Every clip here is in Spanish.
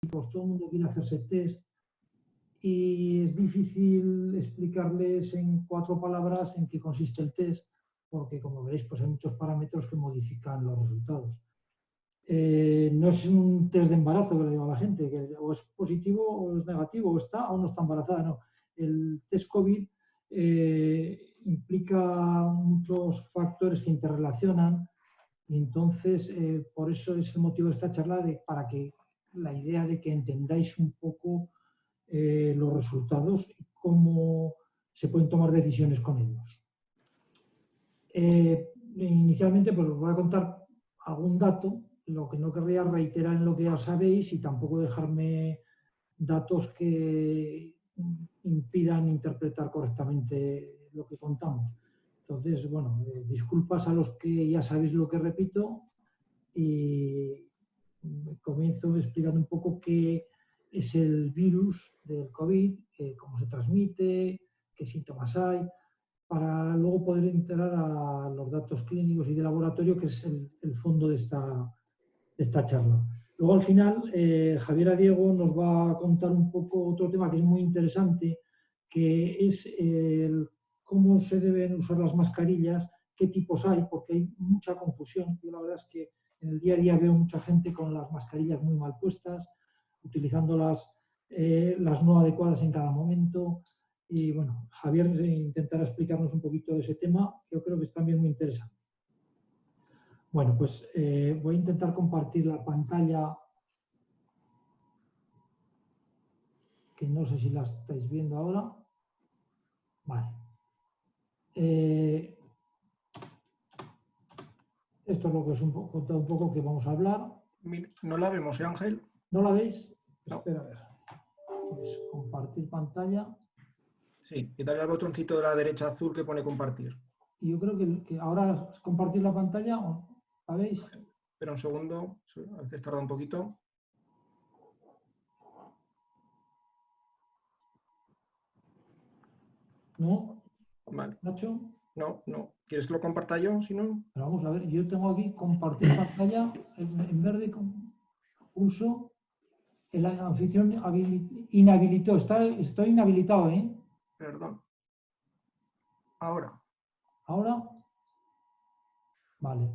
pues todo el mundo quiere hacerse test y es difícil explicarles en 4 palabras en qué consiste el test, porque como veréis, pues hay muchos parámetros que modifican los resultados. No es un test de embarazo que le digo a la gente, que o es positivo o es negativo, o está o no está embarazada, no. El test COVID implica muchos factores que interrelacionan y entonces por eso es el motivo de esta charla, para que la idea de que entendáis un poco los resultados y cómo se pueden tomar decisiones con ellos. Inicialmente pues os voy a contar algún dato, lo que no querría reiterar en lo que ya sabéis y tampoco dejarme datos que impidan interpretar correctamente lo que contamos. Entonces, bueno, disculpas a los que ya sabéis lo que repito y comienzo explicando un poco qué es el virus del COVID, cómo se transmite, qué síntomas hay, para luego poder entrar a los datos clínicos y de laboratorio, que es el fondo de esta charla. Luego, al final, Javier Diego nos va a contar un poco otro tema que es muy interesante, que es cómo se deben usar las mascarillas, qué tipos hay, porque hay mucha confusión. Yo la verdad es que en el día a día veo mucha gente con las mascarillas muy mal puestas, utilizando las no adecuadas en cada momento. Y bueno, Javier intentará explicarnos un poquito de ese tema, que yo creo que es también muy interesante. Bueno, pues voy a intentar compartir la pantalla, que no sé si la estáis viendo ahora. Vale. Esto es lo que os he contado un poco que vamos a hablar. No la vemos, ¿eh, Ángel? ¿No la veis? No. Espera, a ver. Pues compartir pantalla. Sí, y dale al botoncito de la derecha azul que pone compartir. Y yo creo que ahora compartir la pantalla, ¿la veis? Espera un segundo, a veces tarda un poquito. ¿No? Vale. ¿Nacho? No. ¿Quieres que lo comparta yo? Si no. Pero vamos a ver, yo tengo aquí compartir pantalla, en verde pulso, el anfitrión inhabilitó, estoy inhabilitado, ¿eh? Perdón. Ahora. ¿Ahora? Vale.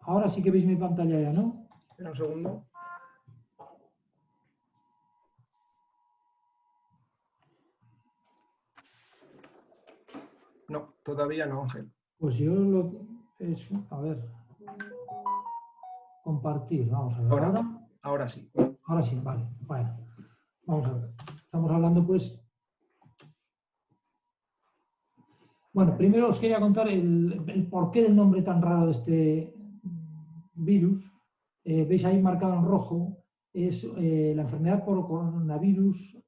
Ahora sí que veis mi pantalla ya, ¿no? Espera un segundo. No, todavía no, Ángel. Pues yo a ver, compartir, vamos a ver. Ahora sí. Ahora sí, vale. Bueno, vamos a ver. Estamos hablando pues... Bueno, primero os quería contar el porqué del nombre tan raro de este virus. Veis ahí marcado en rojo, es la enfermedad por coronavirus,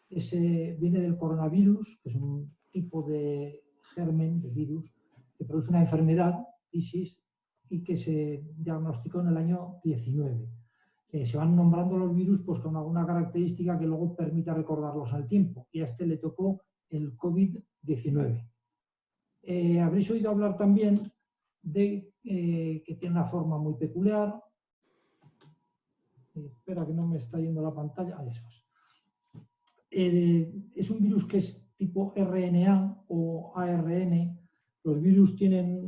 viene del coronavirus, que es un tipo de germen, de virus, que produce una enfermedad, ISIS, y que se diagnosticó en el año 19. Se van nombrando los virus pues, con alguna característica que luego permita recordarlos al tiempo, y a este le tocó el COVID-19. Habréis oído hablar también de que tiene una forma muy peculiar. Espera que no me está yendo la pantalla. Eso es. Es un virus que es tipo RNA o ARN. Los virus tienen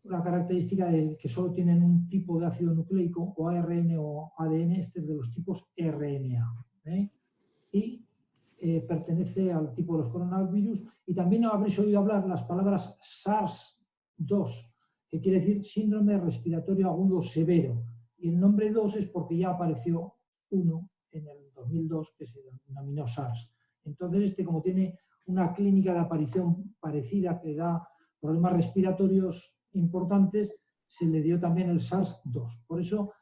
la característica de que solo tienen un tipo de ácido nucleico, o ARN o ADN. Este es de los tipos RNA. Y pertenece al tipo de los coronavirus. Y también habréis oído hablar las palabras SARS-2, que quiere decir síndrome respiratorio agudo severo. Y el nombre 2 es porque ya apareció uno en el 2002 que se denominó SARS. Entonces, como tiene una clínica de aparición parecida que da problemas respiratorios importantes, se le dio también el SARS-2. Por eso,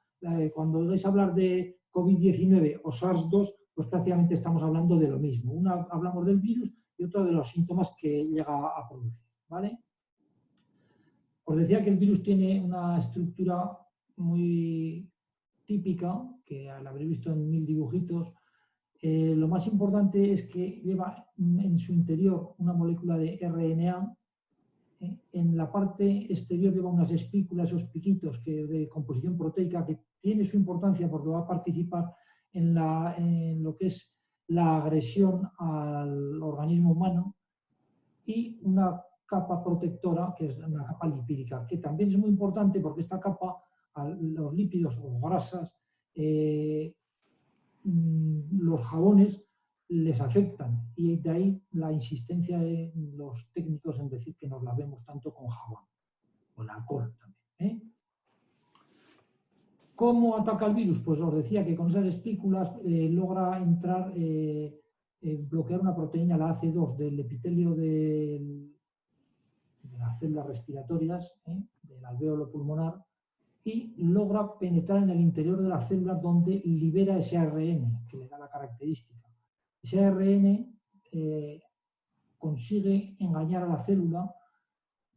cuando vais a hablar de COVID-19 o SARS-2, pues prácticamente estamos hablando de lo mismo. Una hablamos del virus y otra de los síntomas que llega a producir, ¿vale? Os decía que el virus tiene una estructura muy típica, que la habréis visto en 1000 dibujitos. Lo más importante es que lleva en su interior una molécula de RNA. En la parte exterior lleva unas espículas, esos piquitos que de composición proteica que tiene su importancia porque va a participar en lo que es la agresión al organismo humano, y una capa protectora, que es una capa lipídica, que también es muy importante porque esta capa, los lípidos o grasas, los jabones les afectan, y de ahí la insistencia de los técnicos en decir que nos lavemos tanto con jabón, con alcohol también. ¿Cómo ataca el virus? Pues os decía que con esas espículas logra entrar, bloquear una proteína, la AC2, del epitelio de las células respiratorias, del alvéolo pulmonar, y logra penetrar en el interior de las células, donde libera ese ARN que le da la característica. Ese ARN consigue engañar a la célula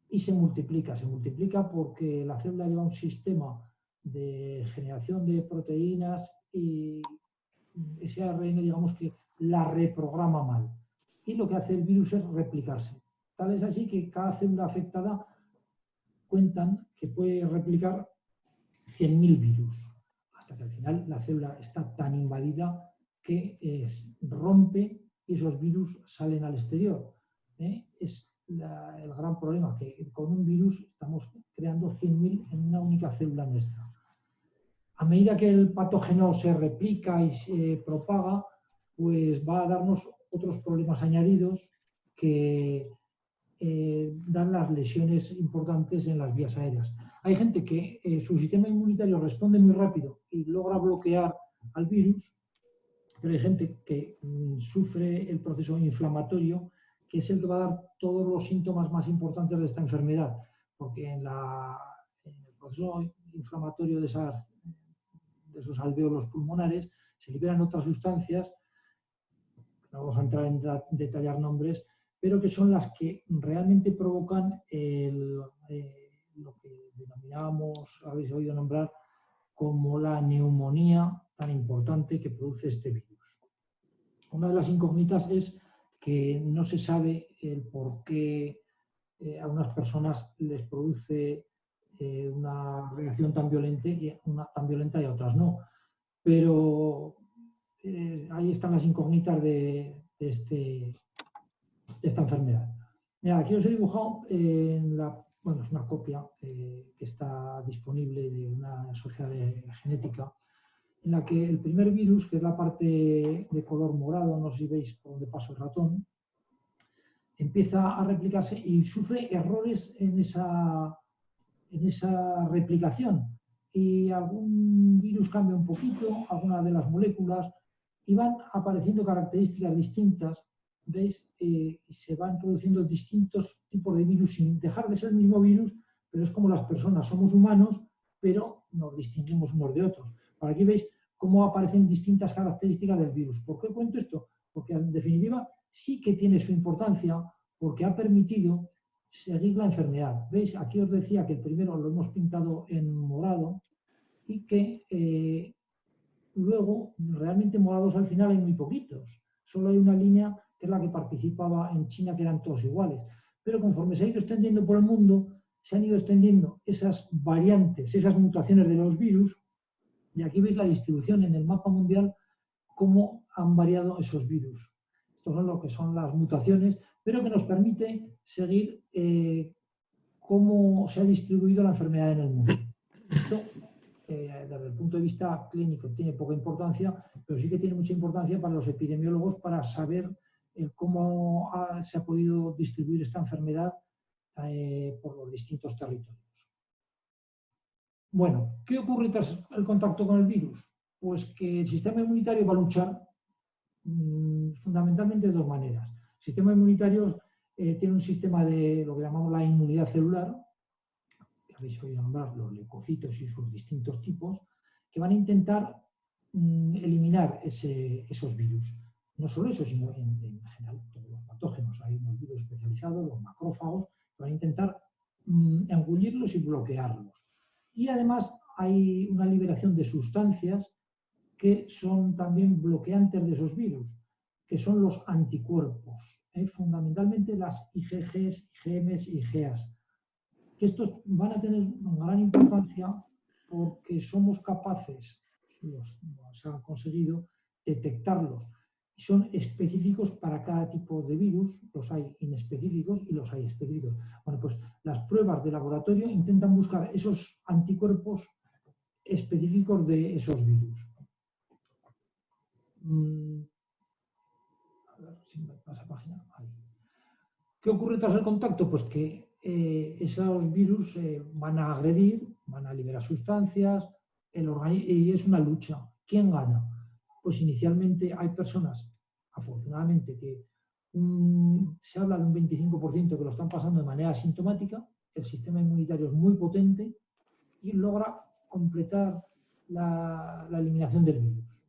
y se multiplica. Se multiplica porque la célula lleva un sistema de generación de proteínas, y ese ARN, digamos que la reprograma mal. Y lo que hace el virus es replicarse. Tal es así que cada célula afectada cuentan que puede replicar 100.000 virus, hasta que al final la célula está tan invadida que rompe y esos virus salen al exterior. Es el gran problema, que con un virus estamos creando 100.000 en una única célula nuestra. A medida que el patógeno se replica y se propaga, pues va a darnos otros problemas añadidos que dan las lesiones importantes en las vías aéreas. Hay gente que su sistema inmunitario responde muy rápido y logra bloquear al virus, pero hay gente que sufre el proceso inflamatorio, que es el que va a dar todos los síntomas más importantes de esta enfermedad, porque en el proceso inflamatorio de esos alvéolos pulmonares se liberan otras sustancias, no vamos a entrar en detallar nombres, pero que son las que realmente provocan lo que denominábamos, habéis oído nombrar, como la neumonía tan importante que produce este virus. Una de las incógnitas es que no se sabe el por qué a unas personas les produce una reacción tan violenta y a otras no. Pero ahí están las incógnitas de esta enfermedad. Mira, aquí os he dibujado es una copia que está disponible de una sociedad de genética, en la que el primer virus, que es la parte de color morado, no sé si veis por dónde paso el ratón, empieza a replicarse y sufre errores en esa replicación. Y algún virus cambia un poquito, alguna de las moléculas, y van apareciendo características distintas, ¿veis? Y se van produciendo distintos tipos de virus sin dejar de ser el mismo virus, pero es como las personas, somos humanos, pero nos distinguimos unos de otros. Por aquí veis cómo aparecen distintas características del virus. ¿Por qué cuento esto? Porque en definitiva sí que tiene su importancia, porque ha permitido seguir la enfermedad. ¿Veis? Aquí os decía que el primero lo hemos pintado en morado, y que luego realmente morados al final hay muy poquitos. Solo hay una línea que es la que participaba en China, que eran todos iguales. Pero conforme se ha ido extendiendo por el mundo, se han ido extendiendo esas variantes, esas mutaciones de los virus, y aquí veis la distribución en el mapa mundial, cómo han variado esos virus. Estos son lo que son las mutaciones, pero que nos permite seguir cómo se ha distribuido la enfermedad en el mundo. Esto, desde el punto de vista clínico, tiene poca importancia, pero sí que tiene mucha importancia para los epidemiólogos, para saber cómo se ha podido distribuir esta enfermedad por los distintos territorios. Bueno, ¿qué ocurre tras el contacto con el virus? Pues que el sistema inmunitario va a luchar fundamentalmente de dos maneras. El sistema inmunitario tiene un sistema de lo que llamamos la inmunidad celular, que habéis oído nombrar, los leucocitos y sus distintos tipos, que van a intentar eliminar esos virus. No solo eso, sino en general todos los patógenos. Hay unos virus especializados, los macrófagos, que van a intentar engullirlos y bloquearlos. Y además hay una liberación de sustancias que son también bloqueantes de esos virus, que son los anticuerpos, fundamentalmente las IgGs, IgMs y IgAs. Que estos van a tener una gran importancia porque somos capaces, se ha conseguido, detectarlos. Y son específicos para cada tipo de virus, los hay inespecíficos y los hay específicos. Bueno, pues las pruebas de laboratorio intentan buscar esos anticuerpos específicos de esos virus. A ver si me pasa página. Ahí. ¿Qué ocurre tras el contacto? Pues que esos virus van a agredir, van a liberar sustancias, y es una lucha. ¿Quién gana? Pues inicialmente hay personas, afortunadamente, que se habla de un 25% que lo están pasando de manera asintomática, el sistema inmunitario es muy potente y logra completar la eliminación del virus.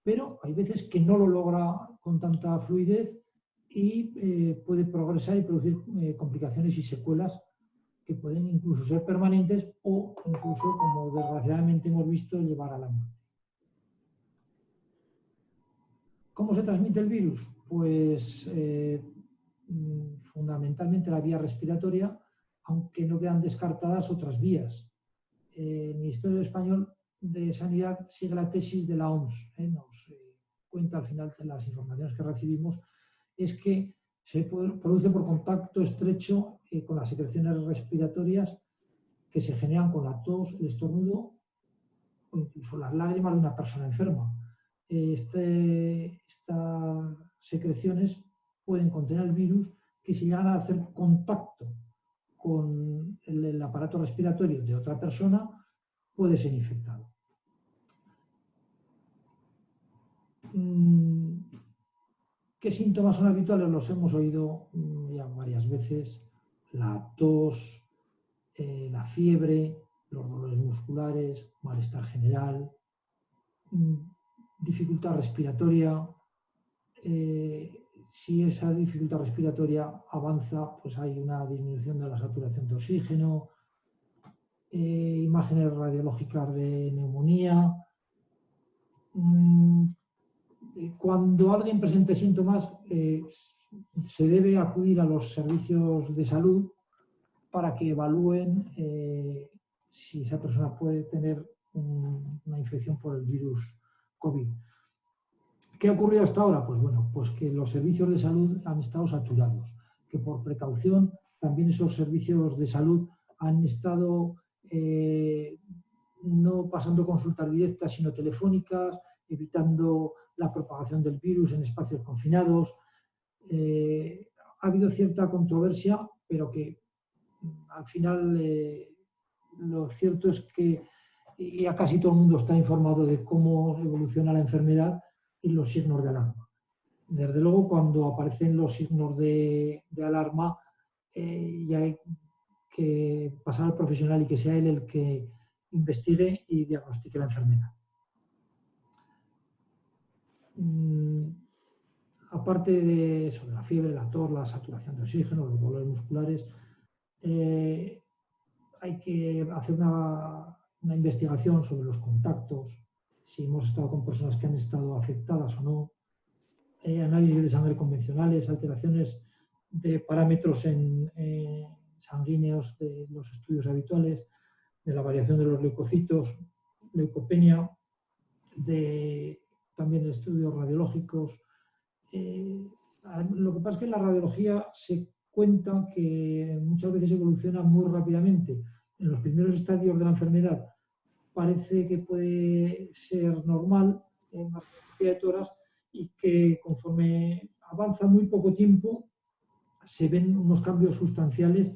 Pero hay veces que no lo logra con tanta fluidez y puede progresar y producir complicaciones y secuelas que pueden incluso ser permanentes o incluso, como desgraciadamente hemos visto, llevar a la muerte. ¿Cómo se transmite el virus? Pues fundamentalmente la vía respiratoria, aunque no quedan descartadas otras vías. El Ministerio Español de Sanidad sigue la tesis de la OMS, nos cuenta al final de las informaciones que recibimos, es que se produce por contacto estrecho con las secreciones respiratorias que se generan con la tos, el estornudo o incluso las lágrimas de una persona enferma. Estas secreciones pueden contener el virus que si llegan a hacer contacto con el aparato respiratorio de otra persona puede ser infectado. ¿Qué síntomas son habituales? Los hemos oído ya varias veces: la tos, la fiebre, los dolores musculares, malestar general, dificultad respiratoria. Si esa dificultad respiratoria avanza, pues hay una disminución de la saturación de oxígeno, imágenes radiológicas de neumonía. Cuando alguien presente síntomas, se debe acudir a los servicios de salud para que evalúen si esa persona puede tener una infección por el virus COVID. ¿Qué ha ocurrido hasta ahora? Pues bueno, pues que los servicios de salud han estado saturados, que por precaución también esos servicios de salud han estado no pasando consultas directas, sino telefónicas, evitando la propagación del virus en espacios confinados. Ha habido cierta controversia, pero que al final lo cierto es que ya casi todo el mundo está informado de cómo evoluciona la enfermedad y los signos de alarma. Desde luego, cuando aparecen los signos de alarma, ya hay que pasar al profesional y que sea él el que investigue y diagnostique la enfermedad. Aparte de eso, de la fiebre, la tos, la saturación de oxígeno, los dolores musculares, hay que hacer una investigación sobre los contactos, si hemos estado con personas que han estado afectadas o no, análisis de sangre convencionales, alteraciones de parámetros sanguíneos de los estudios habituales, de la variación de los leucocitos, leucopenia, también de estudios radiológicos. Lo que pasa es que en la radiología se cuenta que muchas veces evoluciona muy rápidamente. En los primeros estadios de la enfermedad parece que puede ser normal en una radiografía de tórax y que conforme avanza muy poco tiempo se ven unos cambios sustanciales.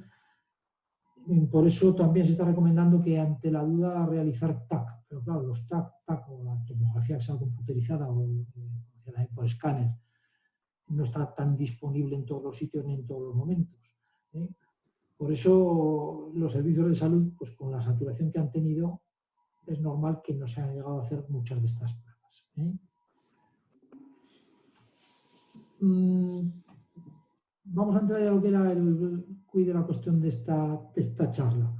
Por eso también se está recomendando que ante la duda realizar TAC. Pero claro, los TAC o la tomografía computerizada o por escáner no está tan disponible en todos los sitios ni en todos los momentos. Por eso los servicios de salud, pues con la saturación que han tenido, es normal que no se hayan llegado a hacer muchas de estas pruebas. Vamos a entrar ya a lo que era el quid de la cuestión de esta charla.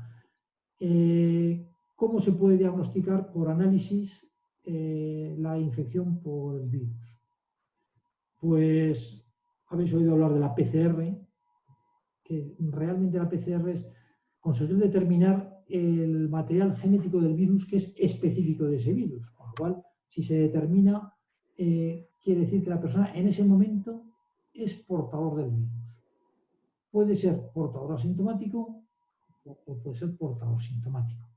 ¿Cómo se puede diagnosticar por análisis la infección por el virus? Pues habéis oído hablar de la PCR, que realmente la PCR es conseguir determinar el material genético del virus que es específico de ese virus. Con lo cual, si se determina, quiere decir que la persona en ese momento es portador del virus. Puede ser portador asintomático o puede ser portador sintomático.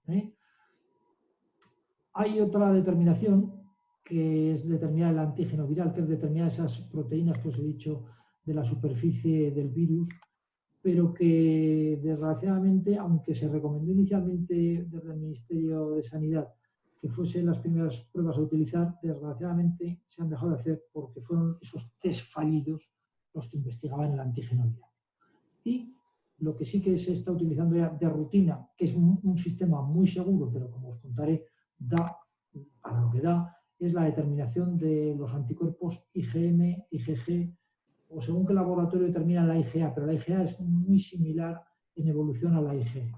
Hay otra determinación que es determinar el antígeno viral, que es determinar esas proteínas que os he dicho de la superficie del virus, pero que desgraciadamente, aunque se recomendó inicialmente desde el Ministerio de Sanidad que fuesen las primeras pruebas a utilizar, desgraciadamente se han dejado de hacer porque fueron esos test fallidos los que investigaban el antígeno viral. Y lo que sí que se está utilizando ya de rutina, que es un sistema muy seguro, pero como os contaré, da para lo que da, es la determinación de los anticuerpos IgM, IgG, o según qué laboratorio determina la IgA, pero la IgA es muy similar en evolución a la IgG.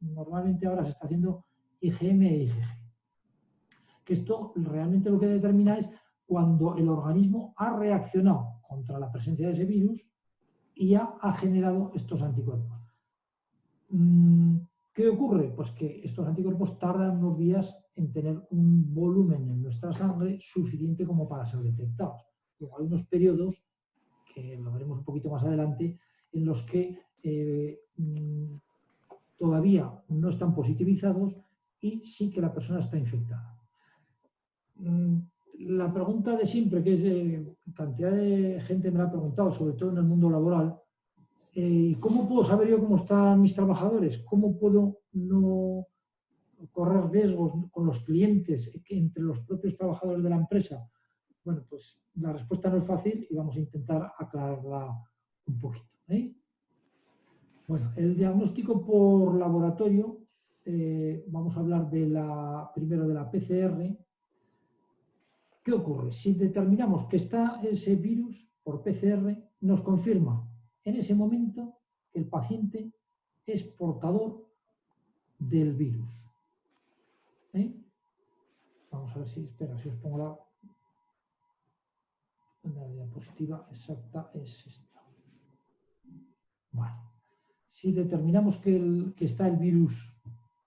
Normalmente ahora se está haciendo IgM e IgG. Que esto realmente lo que determina es cuando el organismo ha reaccionado contra la presencia de ese virus y ya ha generado estos anticuerpos. ¿Qué ocurre? Pues que estos anticuerpos tardan unos días en tener un volumen en nuestra sangre suficiente como para ser detectados. Luego hay unos periodos, que lo veremos un poquito más adelante, en los que todavía no están positivizados y sí que la persona está infectada. La pregunta de siempre, que es cantidad de gente me la ha preguntado, sobre todo en el mundo laboral, ¿cómo puedo saber yo cómo están mis trabajadores? ¿Cómo puedo no correr riesgos con los clientes entre los propios trabajadores de la empresa? Bueno, pues la respuesta no es fácil y vamos a intentar aclararla un poquito. Bueno, el diagnóstico por laboratorio, vamos a hablar primero de la PCR. ¿Qué ocurre? Si determinamos que está ese virus por PCR, nos confirma en ese momento que el paciente es portador del virus. Vamos a ver si os pongo la diapositiva exacta, es esta. Bueno, si determinamos que está el virus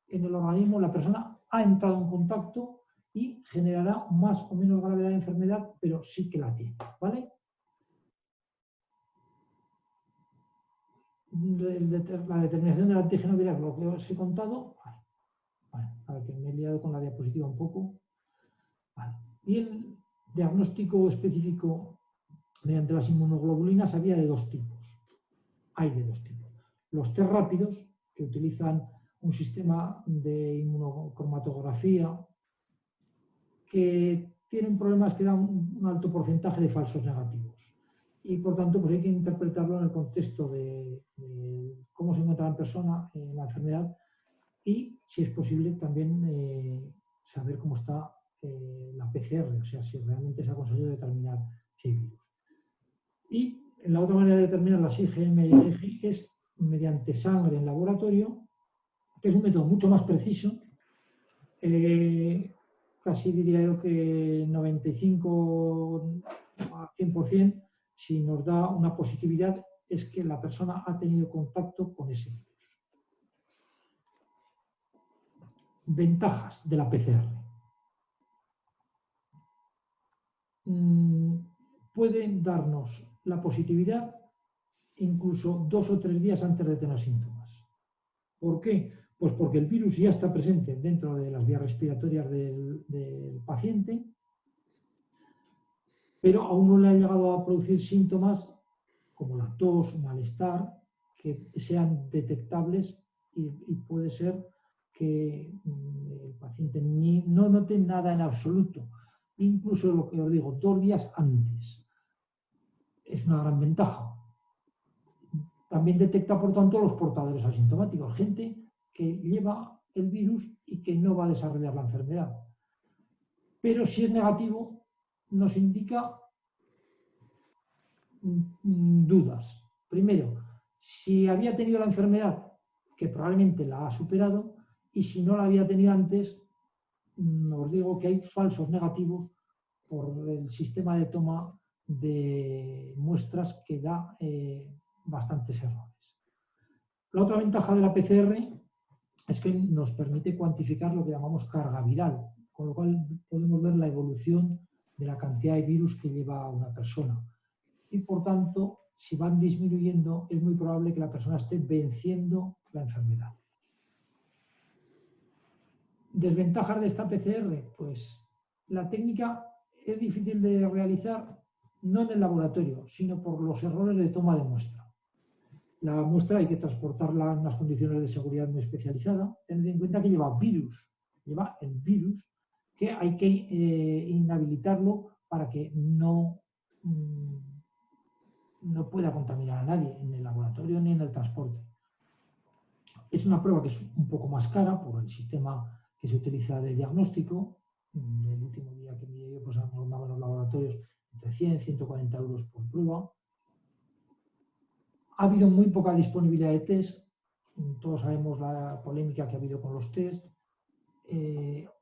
en el organismo, la persona ha entrado en contacto y generará más o menos gravedad de enfermedad, pero sí que la tiene, ¿vale? La determinación del antígeno viral, lo que os he contado. Vale, a ver, que me he liado con la diapositiva un poco. Vale. Y el diagnóstico específico mediante las inmunoglobulinas había de dos tipos. Hay de dos tipos. Los test rápidos, que utilizan un sistema de inmunocromatografía que tiene un problema, es que da un alto porcentaje de falsos negativos. Y por tanto, pues hay que interpretarlo en el contexto de cómo se encuentra la persona en la enfermedad y, si es posible, también saber cómo está la PCR, o sea, si realmente se ha conseguido determinar si hay virus. Y la otra manera de determinar las IgM y IgG es mediante sangre en laboratorio, que es un método mucho más preciso, casi diría yo que 95 a 100%, si nos da una positividad, es que la persona ha tenido contacto con ese virus. Ventajas de la PCR. Pueden darnos la positividad incluso 2 o 3 días antes de tener síntomas. ¿Por qué? Pues porque el virus ya está presente dentro de las vías respiratorias del paciente, pero aún no le ha llegado a producir síntomas como la tos, malestar, que sean detectables y puede ser que el paciente no note nada en absoluto. Incluso lo que os digo, 2 días antes. Es una gran ventaja. También detecta, por tanto, a los portadores asintomáticos, gente que lleva el virus y que no va a desarrollar la enfermedad. Pero si es negativo, nos indica dudas. Primero, si había tenido la enfermedad, que probablemente la ha superado, y si no la había tenido antes, os digo que hay falsos negativos por el sistema de toma de muestras que da bastantes errores. La otra ventaja de la PCR es que nos permite cuantificar lo que llamamos carga viral, con lo cual podemos ver la evolución de la cantidad de virus que lleva una persona. Y por tanto, si van disminuyendo, es muy probable que la persona esté venciendo la enfermedad. ¿Desventajas de esta PCR? Pues la técnica es difícil de realizar, no en el laboratorio, sino por los errores de toma de muestra. La muestra hay que transportarla en unas condiciones de seguridad muy especializadas. Tened en cuenta que lleva el virus, que hay que inhabilitarlo para que no pueda contaminar a nadie en el laboratorio ni en el transporte. Es una prueba que es un poco más cara por el sistema que se utiliza de diagnóstico. El último día que miré yo, pues andaban los laboratorios entre 100 y 140 euros por prueba. Ha habido muy poca disponibilidad de test. Todos sabemos la polémica que ha habido con los test.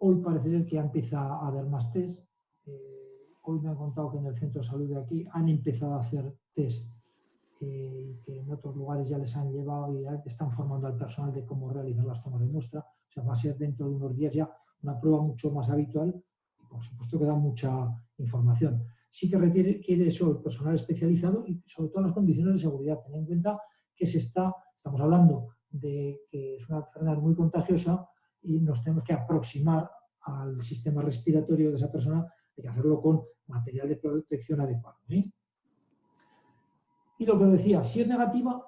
Hoy parece ser que ya empieza a haber más test. Hoy me han contado que en el centro de salud de aquí han empezado a hacer test, que en otros lugares ya les han llevado y ya están formando al personal de cómo realizar las tomas de muestra. O sea, va a ser dentro de unos días ya una prueba mucho más habitual y por supuesto que da mucha información. Sí que requiere eso el personal especializado y sobre todo las condiciones de seguridad. Ten en cuenta que estamos hablando de que es una enfermedad muy contagiosa y nos tenemos que aproximar al sistema respiratorio de esa persona. Hay que hacerlo con material de protección adecuado. Y lo que os decía, si es negativa,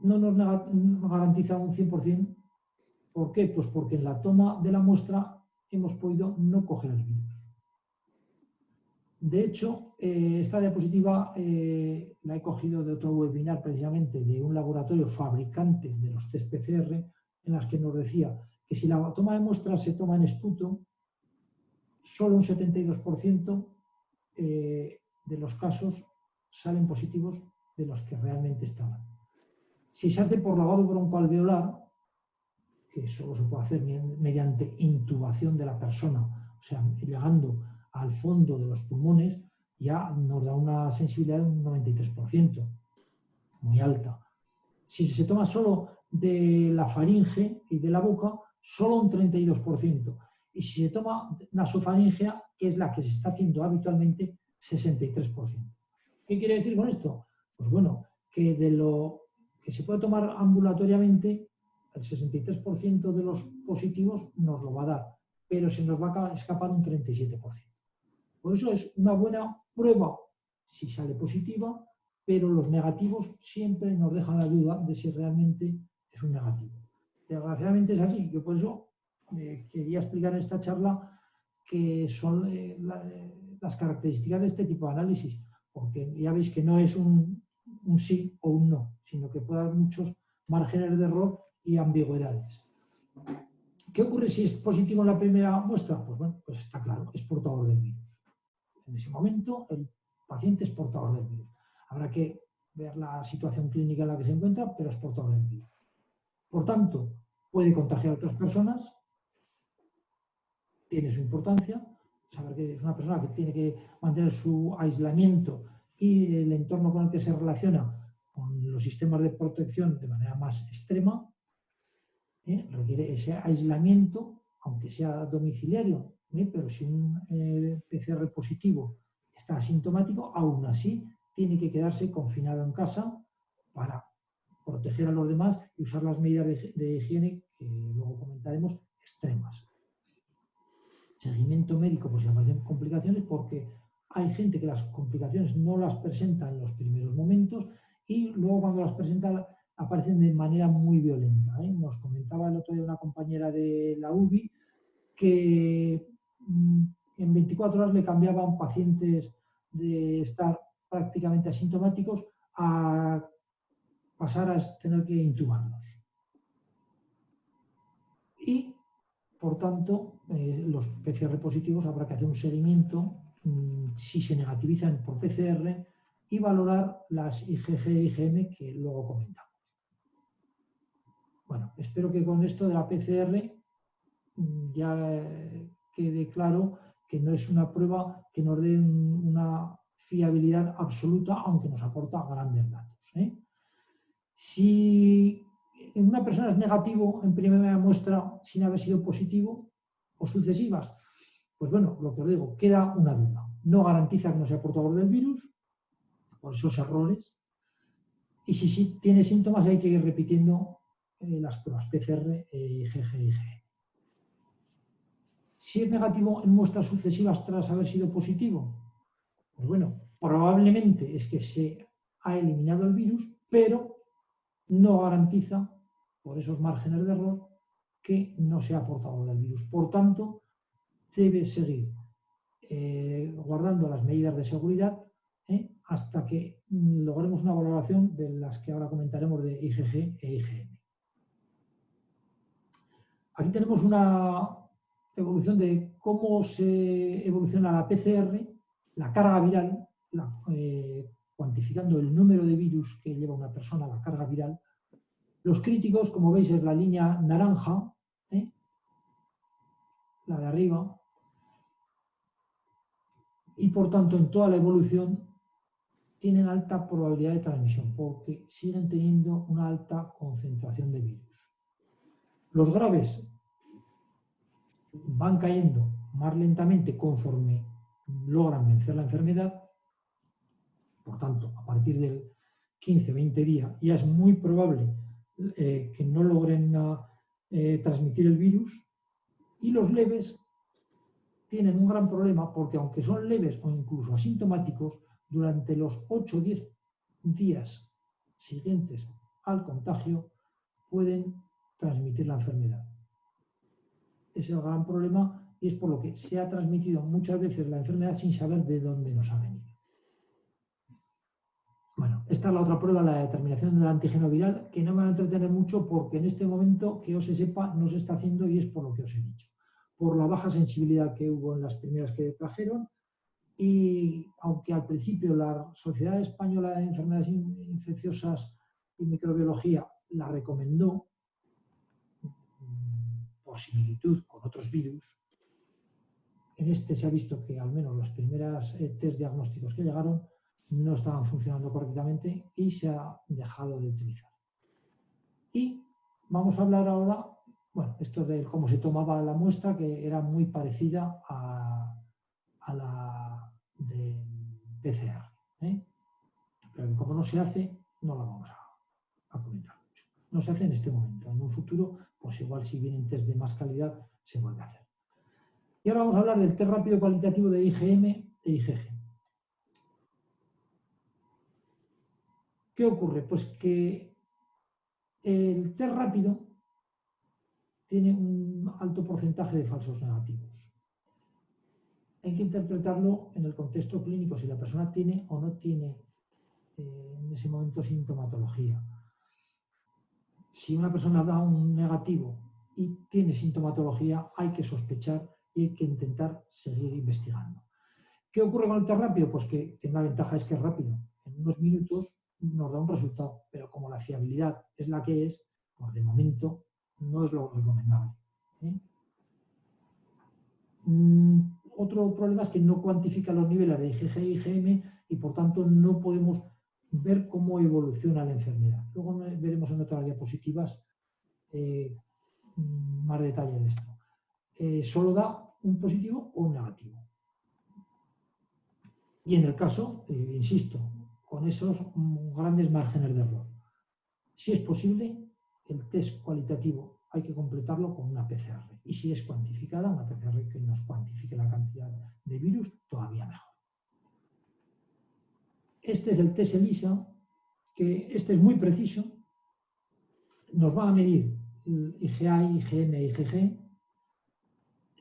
no nos garantiza un 100%. ¿Por qué? Pues porque en la toma de la muestra hemos podido no coger el virus. De hecho, esta diapositiva la he cogido de otro webinar precisamente de un laboratorio fabricante de los test PCR, en las que nos decía que si la toma de muestra se toma en esputo, solo un 72% de los casos salen positivos de los que realmente estaban. Si se hace por lavado broncoalveolar, que solo se puede hacer mediante intubación de la persona, o sea, llegando al fondo de los pulmones, ya nos da una sensibilidad de un 93%, muy alta. Si se toma solo de la faringe y de la boca, solo un 32%. Y si se toma nasofaringea, que es la que se está haciendo habitualmente, 63%. ¿Qué quiere decir con esto? Pues bueno, que de lo que se puede tomar ambulatoriamente, el 63% de los positivos nos lo va a dar, pero se nos va a escapar un 37%. Por eso es una buena prueba si sale positiva, pero los negativos siempre nos dejan la duda de si realmente es un negativo. Desgraciadamente es así. Yo por eso quería explicar en esta charla qué son las características de este tipo de análisis, porque ya veis que no es un sí o un no, sino que puede haber muchos márgenes de error y ambigüedades. ¿Qué ocurre si es positivo en la primera muestra? Pues bueno, pues está claro, es portador del virus. En ese momento el paciente es portador del virus. Habrá que ver la situación clínica en la que se encuentra, pero es portador del virus. Por tanto, puede contagiar a otras personas, tiene su importancia, saber que es una persona que tiene que mantener su aislamiento y el entorno con el que se relaciona con los sistemas de protección de manera más extrema, requiere ese aislamiento, aunque sea domiciliario, pero si un PCR positivo está asintomático, aún así tiene que quedarse confinado en casa para proteger a los demás y usar las medidas de higiene que luego comentaremos extremas. Seguimiento médico por si aparecen complicaciones, porque hay gente que las complicaciones no las presenta en los primeros momentos y luego cuando las presenta aparecen de manera muy violenta. Nos comentaba el otro día una compañera de la UBI que en 24 horas le cambiaban pacientes de estar prácticamente asintomáticos a pasar a tener que intubarlos. Y, por tanto, los PCR positivos habrá que hacer un seguimiento si se negativizan por PCR y valorar las IgG e IgM que luego comentamos. Bueno, espero que con esto de la PCR ya quede claro que no es una prueba que nos dé una fiabilidad absoluta, aunque nos aporta grandes datos. Si en una persona es negativo en primera muestra sin haber sido positivo o sucesivas, pues bueno, lo que os digo, queda una duda. No garantiza que no sea portador del virus, por esos errores. Y si tiene síntomas hay que ir repitiendo las pruebas PCR, IgG, IgM. Si es negativo en muestras sucesivas tras haber sido positivo, pues bueno, probablemente es que se ha eliminado el virus, pero no garantiza, por esos márgenes de error, que no sea portador del virus. Por tanto, debe seguir guardando las medidas de seguridad hasta que logremos una valoración de las que ahora comentaremos de IgG e IgM. Aquí tenemos una evolución de cómo se evoluciona la PCR, la carga viral, cuantificando el número de virus que lleva una persona, la carga viral. Los críticos, como veis, es la línea naranja, la de arriba, y por tanto en toda la evolución tienen alta probabilidad de transmisión porque siguen teniendo una alta concentración de virus. Los graves van cayendo más lentamente conforme logran vencer la enfermedad. Por tanto, a partir del 15-20 días ya es muy probable que no logren transmitir el virus, y los leves tienen un gran problema porque aunque son leves o incluso asintomáticos, durante los 8 o 10 días siguientes al contagio pueden transmitir la enfermedad. Es el gran problema y es por lo que se ha transmitido muchas veces la enfermedad sin saber de dónde nos ha venido. Bueno, esta es la otra prueba, la determinación del antígeno viral, que no me va a entretener mucho porque en este momento, que os se sepa, no se está haciendo y es por lo que os he dicho. Por la baja sensibilidad que hubo en las primeras que trajeron, y aunque al principio la Sociedad Española de Enfermedades Infecciosas y Microbiología la recomendó por similitud con otros virus, en este se ha visto que al menos los primeros test diagnósticos que llegaron no estaban funcionando correctamente y se ha dejado de utilizar. Y vamos a hablar ahora, bueno, esto de cómo se tomaba la muestra, que era muy parecida a la de PCR. Pero que como no se hace, no la vamos a comentar mucho. No se hace en este momento. En un futuro, pues igual si vienen test de más calidad, se vuelve a hacer. Y ahora vamos a hablar del test rápido cualitativo de IgM e IgG. ¿Qué ocurre? Pues que el test rápido tiene un alto porcentaje de falsos negativos. Hay que interpretarlo en el contexto clínico, si la persona tiene o no tiene en ese momento sintomatología. Si una persona da un negativo y tiene sintomatología, hay que sospechar y hay que intentar seguir investigando. ¿Qué ocurre con el test rápido? Pues que tiene una ventaja, es que es rápido. En unos minutos nos da un resultado, pero como la fiabilidad es la que es, pues de momento no es lo recomendable. Otro problema es que no cuantifica los niveles de IgG e IgM y por tanto no podemos ver cómo evoluciona la enfermedad. Luego veremos en otras diapositivas más detalles de esto. Solo da un positivo o un negativo. Y en el caso, insisto, con esos grandes márgenes de error. Si es posible, el test cualitativo hay que completarlo con una PCR. Y si es cuantificada, una PCR que nos cuantifique la cantidad de virus, todavía mejor. Este es el test ELISA, que este es muy preciso. Nos va a medir IgA, IgM e IgG.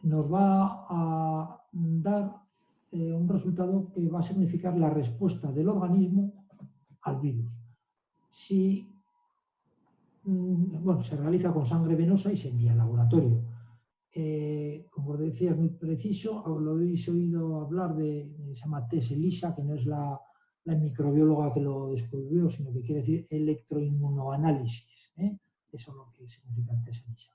Nos va a dar un resultado que va a significar la respuesta del organismo al virus. Si bueno, se realiza con sangre venosa y se envía al laboratorio. Como os decía, es muy preciso. Lo habéis oído hablar se llama test ELISA, que no es la microbióloga que lo descubrió, sino que quiere decir electroinmunoanálisis. Eso es lo que significa el test ELISA.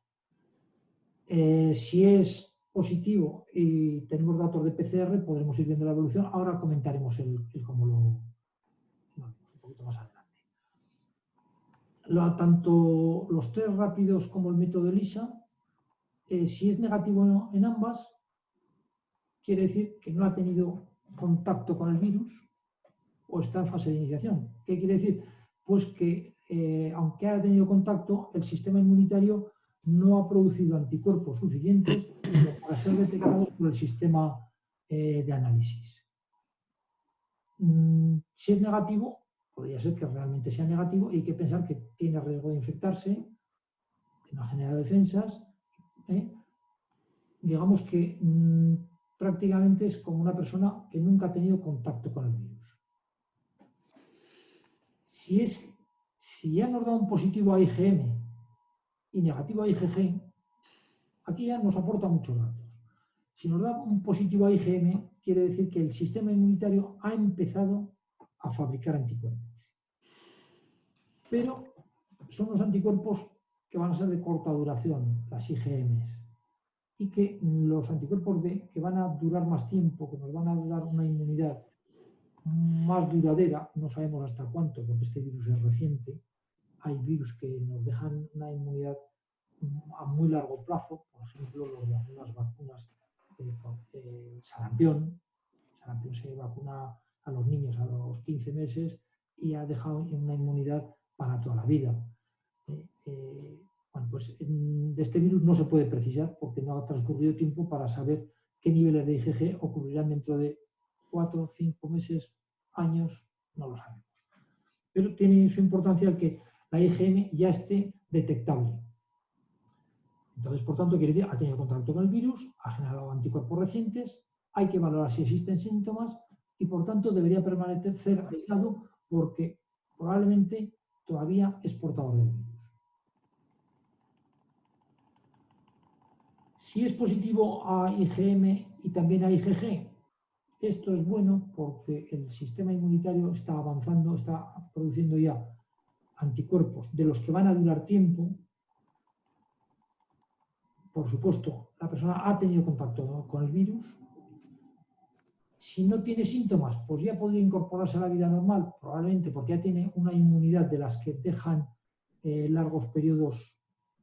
Si es positivo y tenemos datos de PCR, podremos ir viendo la evolución. Ahora comentaremos el cómo lo vemos un poquito más adelante. tanto los test rápidos como el método ELISA, si es negativo en ambas, quiere decir que no ha tenido contacto con el virus o está en fase de iniciación. ¿Qué quiere decir? Pues que aunque haya tenido contacto, el sistema inmunitario no ha producido anticuerpos suficientes para ser detectados por el sistema de análisis. Si es negativo, podría ser que realmente sea negativo y hay que pensar que tiene riesgo de infectarse, que no ha generado defensas. Digamos que prácticamente es como una persona que nunca ha tenido contacto con el virus. Si ya nos da un positivo a IgM y negativo a IgG, aquí ya nos aporta muchos datos. Si nos da un positivo a IgM, quiere decir que el sistema inmunitario ha empezado a fabricar anticuerpos. Pero son los anticuerpos que van a ser de corta duración, las IgMs, y que los anticuerpos que van a durar más tiempo, que nos van a dar una inmunidad más duradera, no sabemos hasta cuánto, porque este virus es reciente. Hay virus que nos dejan una inmunidad a muy largo plazo, por ejemplo, las vacunas sarampión. Sarampión se vacuna a los niños a los 15 meses y ha dejado una inmunidad para toda la vida. Bueno, pues de este virus no se puede precisar porque no ha transcurrido tiempo para saber qué niveles de IgG ocurrirán dentro de 4, 5 meses, años, no lo sabemos. Pero tiene su importancia el que la IgM ya esté detectable. Entonces, por tanto, quiere decir, ha tenido contacto con el virus, ha generado anticuerpos recientes, hay que valorar si existen síntomas y, por tanto, debería permanecer aislado porque probablemente todavía es portador del virus. Si es positivo a IgM y también a IgG, esto es bueno porque el sistema inmunitario está avanzando, está produciendo ya anticuerpos de los que van a durar tiempo. Por supuesto, la persona ha tenido contacto con el virus. Si no tiene síntomas, pues ya podría incorporarse a la vida normal, probablemente porque ya tiene una inmunidad de las que dejan largos periodos.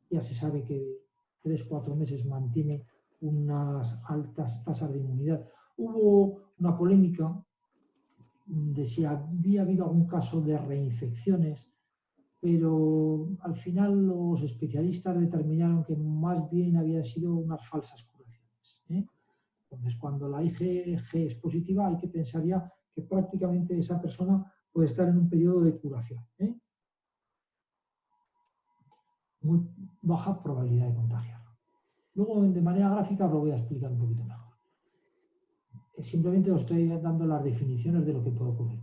Ya se sabe que 3-4 meses mantiene unas altas tasas de inmunidad. Hubo una polémica de si había habido algún caso de reinfecciones, pero al final los especialistas determinaron que más bien habían sido unas falsas curaciones. Entonces, cuando la IgG es positiva, hay que pensar ya que prácticamente esa persona puede estar en un periodo de curación. Muy baja probabilidad de contagiar. Luego, de manera gráfica, os lo voy a explicar un poquito mejor. Simplemente os estoy dando las definiciones de lo que puede ocurrir.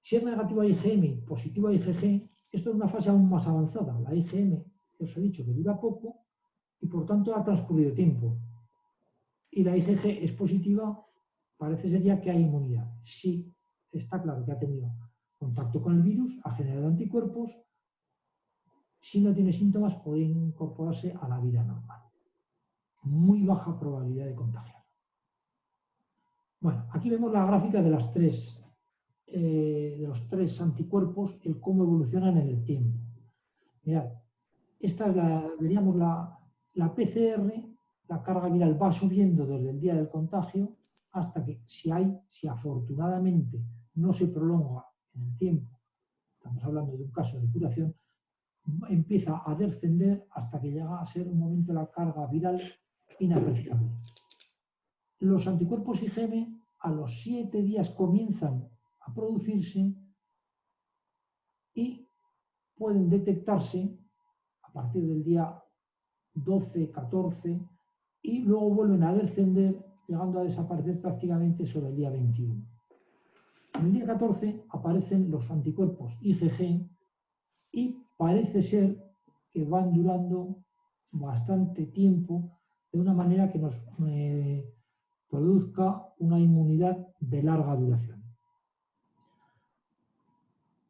Si es negativo a IgM y positivo a IgG, esto es una fase aún más avanzada. La IgM, os he dicho que dura poco y por tanto ha transcurrido tiempo. Y la IgG es positiva, parece ser ya que hay inmunidad. Sí, está claro que ha tenido contacto con el virus, ha generado anticuerpos. Si no tiene síntomas, puede incorporarse a la vida normal. Muy baja probabilidad de contagiar. Bueno, aquí vemos la gráfica de los tres anticuerpos, el cómo evolucionan en el tiempo. Mirad, esta es veríamos la PCR, la carga viral va subiendo desde el día del contagio hasta que si afortunadamente no se prolonga en el tiempo, estamos hablando de un caso de curación, empieza a descender hasta que llega a ser un momento la carga viral inapreciable. Los anticuerpos IgM a los 7 días comienzan a producirse y pueden detectarse a partir del día 12, 14 y luego vuelven a descender, llegando a desaparecer prácticamente sobre el día 21. En el día 14 aparecen los anticuerpos IgG y parece ser que van durando bastante tiempo de una manera que nos produzca una inmunidad de larga duración.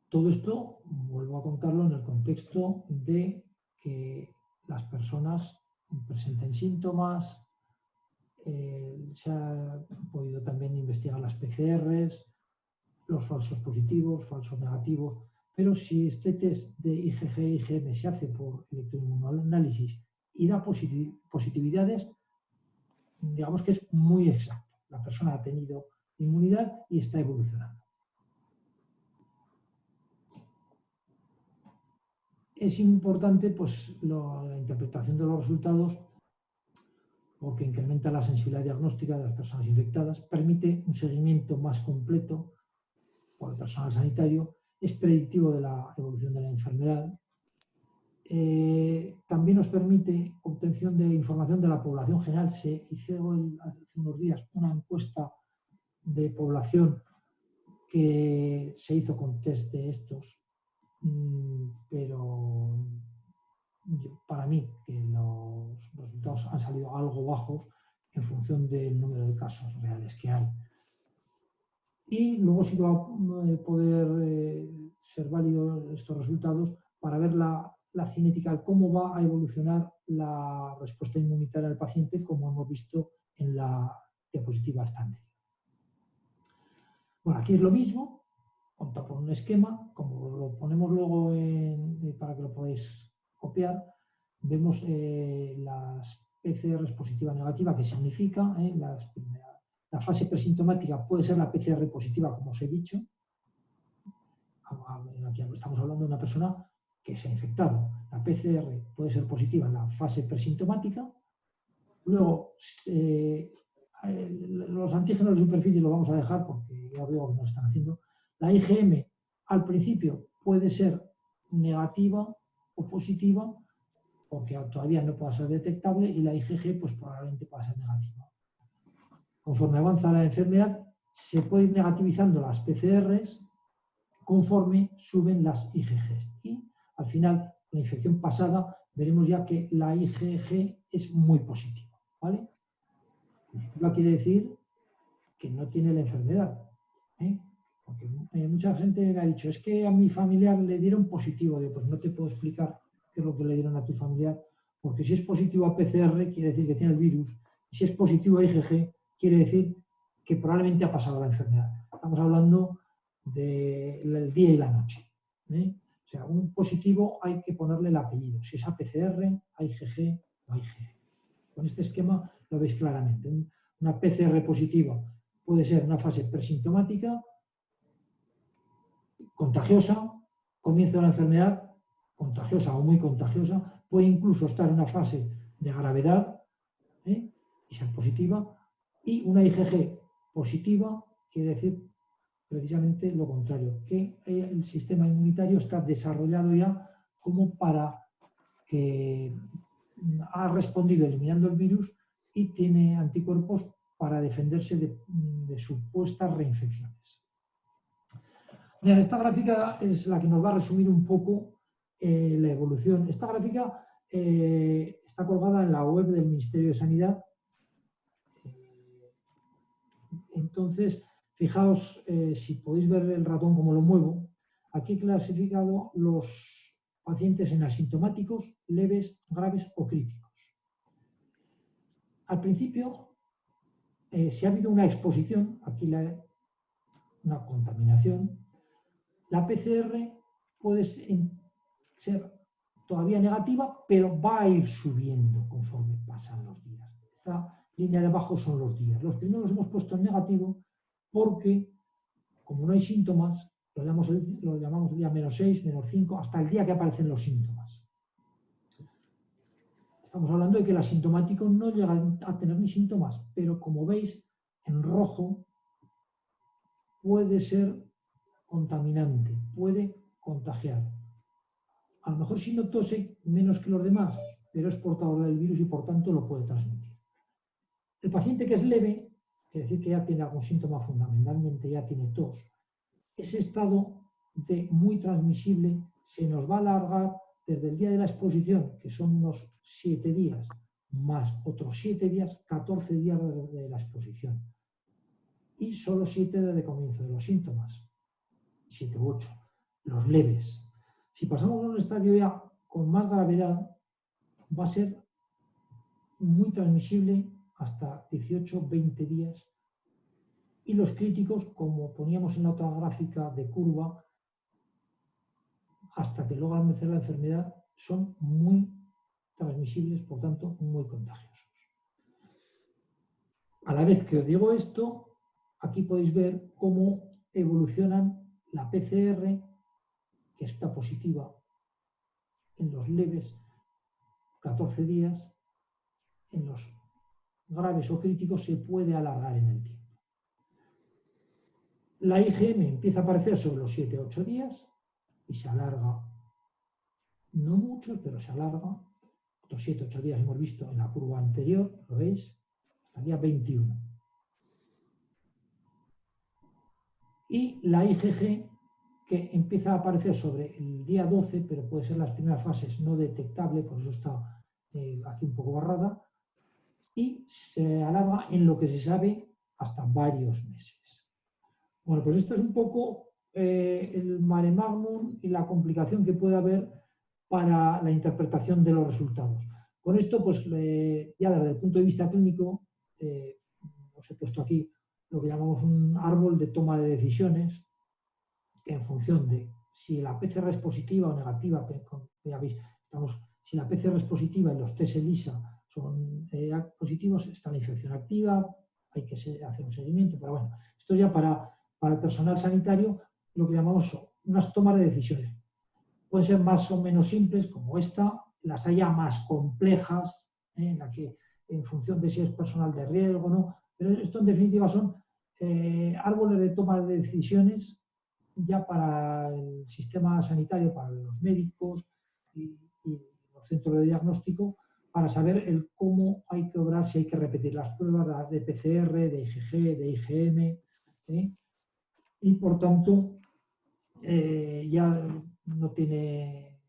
Todo esto, vuelvo a contarlo en el contexto de que las personas presenten síntomas, se ha podido también investigar las PCRs, los falsos positivos, falsos negativos, pero si este test de IgG e IgM se hace por electroinmunoanálisis y da positividades, digamos que es muy exacto. La persona ha tenido inmunidad y está evolucionando. Es importante pues, la interpretación de los resultados porque incrementa la sensibilidad diagnóstica de las personas infectadas, permite un seguimiento más completo por el personal sanitario, es predictivo de la evolución de la enfermedad. También nos permite obtención de información de la población general. Se hizo hace unos días una encuesta de población que se hizo con test de estos, pero para mí que los resultados han salido algo bajos en función del número de casos reales que hay. Y luego sí va a poder ser válidos estos resultados para ver la cinética, cómo va a evolucionar la respuesta inmunitaria del paciente, como hemos visto en la diapositiva anterior. Bueno, aquí es lo mismo, contado por un esquema, como lo ponemos luego para que lo podáis copiar, vemos las PCRs positiva negativa, que significa la fase presintomática puede ser la PCR positiva, como os he dicho. Aquí estamos hablando de una persona que se ha infectado. La PCR puede ser positiva en la fase presintomática. Luego, los antígenos de superficie los vamos a dejar porque ya os digo que nos están haciendo. La IgM al principio puede ser negativa o positiva porque todavía no puede ser detectable, y la IgG pues probablemente pueda ser negativa. Conforme avanza la enfermedad, se pueden ir negativizando las PCRs conforme suben las IgGs. Y al final, la infección pasada, veremos ya que la IgG es muy positiva, ¿vale? Positiva quiere decir que no tiene la enfermedad, ¿eh? Porque mucha gente me ha dicho, es que a mi familiar le dieron positivo. Digo, pues no te puedo explicar qué es lo que le dieron a tu familiar, porque si es positivo a PCR, quiere decir que tiene el virus, y si es positivo a IgG, quiere decir que probablemente ha pasado la enfermedad. Estamos hablando del día y la noche, ¿eh? O sea, un positivo hay que ponerle el apellido, si es a PCR, a IgG o a IgE. Con este esquema lo veis claramente. Una PCR positiva puede ser una fase presintomática, contagiosa, comienzo de la enfermedad, contagiosa o muy contagiosa, puede incluso estar en una fase de gravedad, y ser positiva, y una IgG positiva quiere decir precisamente lo contrario, que el sistema inmunitario está desarrollado ya como para que ha respondido eliminando el virus y tiene anticuerpos para defenderse de supuestas reinfecciones. Bien, esta gráfica es la que nos va a resumir un poco la evolución. Esta gráfica está colgada en la web del Ministerio de Sanidad. Entonces, fijaos, si podéis ver el ratón como lo muevo, aquí he clasificado los pacientes en asintomáticos, leves, graves o críticos. Al principio, si ha habido una exposición, aquí una contaminación, la PCR puede ser todavía negativa, pero va a ir subiendo conforme pasan los días. Esta línea de abajo son los días. Los primeros hemos puesto en negativo porque, como no hay síntomas, lo llamamos el día -6, -5, hasta el día que aparecen los síntomas. Estamos hablando de que el asintomático no llega a tener ni síntomas, pero como veis, en rojo puede ser contaminante, puede contagiar. A lo mejor si no tose menos que los demás, pero es portador del virus y por tanto lo puede transmitir. El paciente que es leve, quiere decir que ya tiene algún síntoma, fundamentalmente ya tiene tos, ese estado de muy transmisible se nos va a alargar desde el día de la exposición, que son unos 7 días, más otros 7 días, 14 días de la exposición. Y solo 7 desde el comienzo de los síntomas, 7 u 8, los leves. Si pasamos a un estadio ya con más gravedad, va a ser muy transmisible hasta 18-20 días. Y los críticos, como poníamos en la otra gráfica de curva, hasta que logran vencer la enfermedad son muy transmisibles, por tanto, muy contagiosos. A la vez que os digo esto, aquí podéis ver cómo evolucionan la PCR, que está positiva en los leves 14 días, en los graves o críticos se puede alargar en el tiempo. La IgM empieza a aparecer sobre los 7-8 días y se alarga, no mucho, pero se alarga. Otros 7-8 días hemos visto en la curva anterior, ¿lo veis? Hasta el día 21. Y la IgG, que empieza a aparecer sobre el día 12, pero puede ser las primeras fases no detectable, por eso está aquí un poco barrada, y se alarga en lo que se sabe hasta varios meses. Bueno, pues esto es un poco el mare magnum y la complicación que puede haber para la interpretación de los resultados. Con esto, pues ya desde el punto de vista clínico, os he puesto aquí lo que llamamos un árbol de toma de decisiones, que en función de si la PCR es positiva o negativa, ya veis, si la PCR es positiva y los test ELISA son positivos, está la infección activa, hay que hacer un seguimiento, pero bueno, esto ya para el personal sanitario, lo que llamamos unas tomas de decisiones. Pueden ser más o menos simples, como esta, las haya más complejas, en la que en función de si es personal de riesgo o no, pero esto en definitiva son árboles de toma de decisiones ya para el sistema sanitario, para los médicos y los centros de diagnóstico, para saber cómo hay que obrar, si hay que repetir las pruebas de PCR, de IgG, de IgM, y por tanto ya no tiene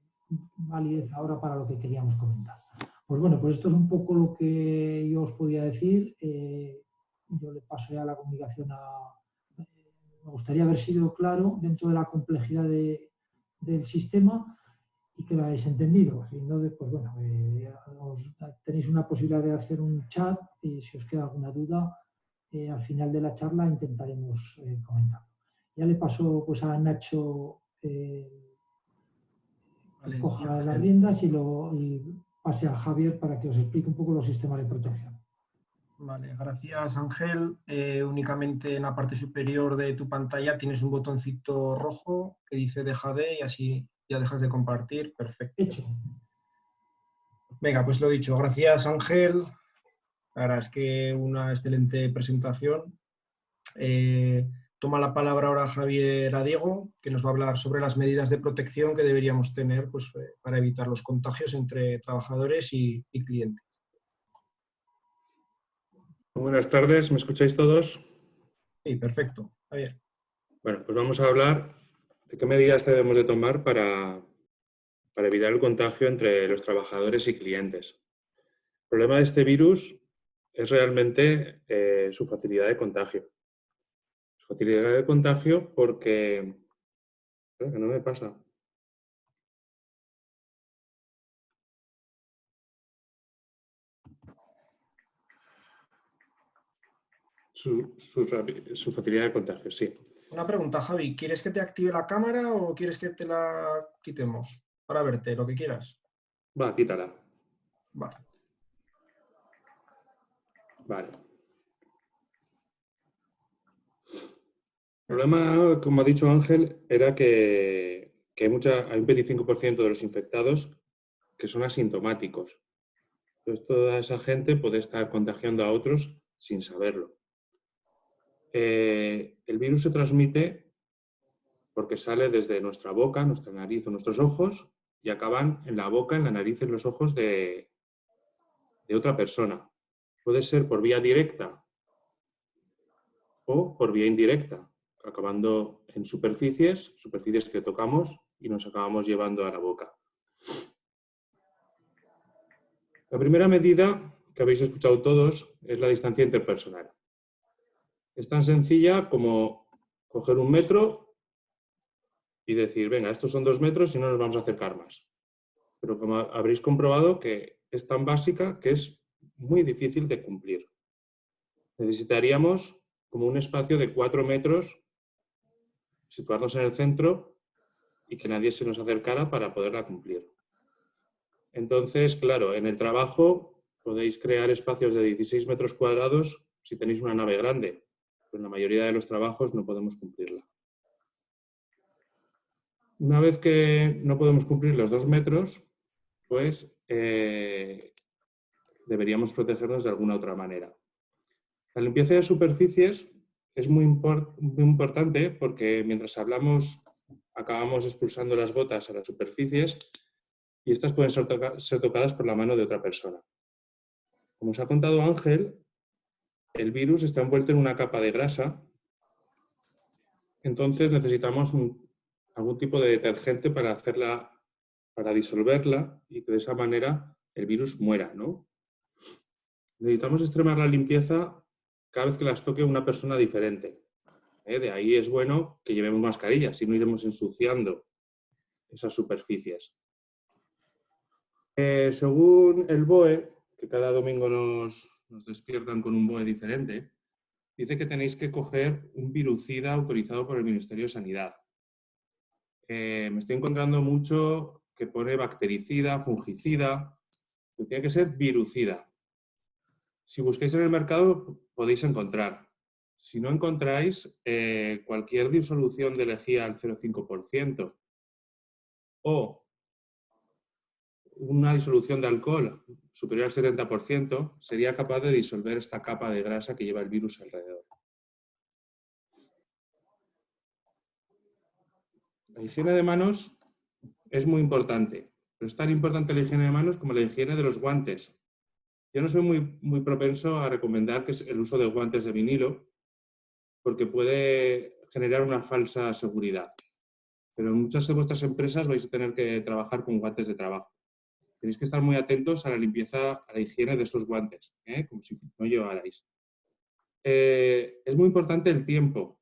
validez ahora para lo que queríamos comentar. Pues bueno, pues esto es un poco lo que yo os podía decir. Yo le paso ya la comunicación me gustaría haber sido claro dentro de la complejidad del sistema y que lo hayáis entendido. Si no, pues bueno, tenéis una posibilidad de hacer un chat y si os queda alguna duda, al final de la charla intentaremos comentar. Ya le paso pues a Nacho que coja las riendas y pase a Javier para que os explique un poco los sistemas de protección. Vale, gracias Ángel. Únicamente en la parte superior de tu pantalla tienes un botoncito rojo que dice deja de y así ya dejas de compartir. Perfecto. Hecho. Venga, pues lo dicho. Gracias Ángel. La verdad es que una excelente presentación. Toma la palabra ahora Javier Adiego, que nos va a hablar sobre las medidas de protección que deberíamos tener pues, para evitar los contagios entre trabajadores y clientes. Buenas tardes, ¿me escucháis todos? Sí, perfecto. Javier. Bueno, pues vamos a hablar de qué medidas debemos de tomar para evitar el contagio entre los trabajadores y clientes. El problema de este virus es realmente su facilidad de contagio. Su facilidad de contagio porque... que no me pasa. Su facilidad de contagio, sí. Una pregunta, Javi. ¿Quieres que te active la cámara o quieres que te la quitemos para verte? Lo que quieras. Va, quítala. Vale. Vale. El problema, como ha dicho Ángel, era que hay un 25% de los infectados que son asintomáticos. Entonces, toda esa gente puede estar contagiando a otros sin saberlo. El virus se transmite porque sale desde nuestra boca, nuestra nariz o nuestros ojos y acaban en la boca, en la nariz, en los ojos de otra persona. Puede ser por vía directa o por vía indirecta, acabando en superficies que tocamos y nos acabamos llevando a la boca. La primera medida que habéis escuchado todos es la distancia interpersonal. Es tan sencilla como coger un metro y decir, venga, estos son 2 metros y no nos vamos a acercar más. Pero como habréis comprobado que es tan básica que es muy difícil de cumplir. Necesitaríamos como un espacio de 4 metros, situarnos en el centro y que nadie se nos acercara para poderla cumplir. Entonces, claro, en el trabajo podéis crear espacios de 16 metros cuadrados si tenéis una nave grande, pero en la mayoría de los trabajos no podemos cumplirla. Una vez que no podemos cumplir los 2 metros, pues deberíamos protegernos de alguna otra manera. La limpieza de superficies es muy importante porque mientras hablamos acabamos expulsando las gotas a las superficies y estas pueden ser tocadas por la mano de otra persona. Como os ha contado Ángel, el virus está envuelto en una capa de grasa, entonces necesitamos algún tipo de detergente para disolverla y que de esa manera el virus muera, ¿no? Necesitamos extremar la limpieza cada vez que las toque una persona diferente. De ahí es bueno que llevemos mascarilla, si no iremos ensuciando esas superficies. Según el BOE, que cada domingo nos despiertan con un BOE diferente, dice que tenéis que coger un virucida autorizado por el Ministerio de Sanidad. Me estoy encontrando mucho que pone bactericida, fungicida, pero tiene que ser virucida. Si buscáis en el mercado podéis encontrar. Si no encontráis, cualquier disolución de lejía al 0,5% o una disolución de alcohol superior al 70% sería capaz de disolver esta capa de grasa que lleva el virus alrededor. La higiene de manos es muy importante, pero es tan importante la higiene de manos como la higiene de los guantes. Yo no soy muy propenso a recomendar el uso de guantes de vinilo porque puede generar una falsa seguridad. Pero en muchas de vuestras empresas vais a tener que trabajar con guantes de trabajo. Tenéis que estar muy atentos a la limpieza, a la higiene de esos guantes, como si no llevarais. Es muy importante el tiempo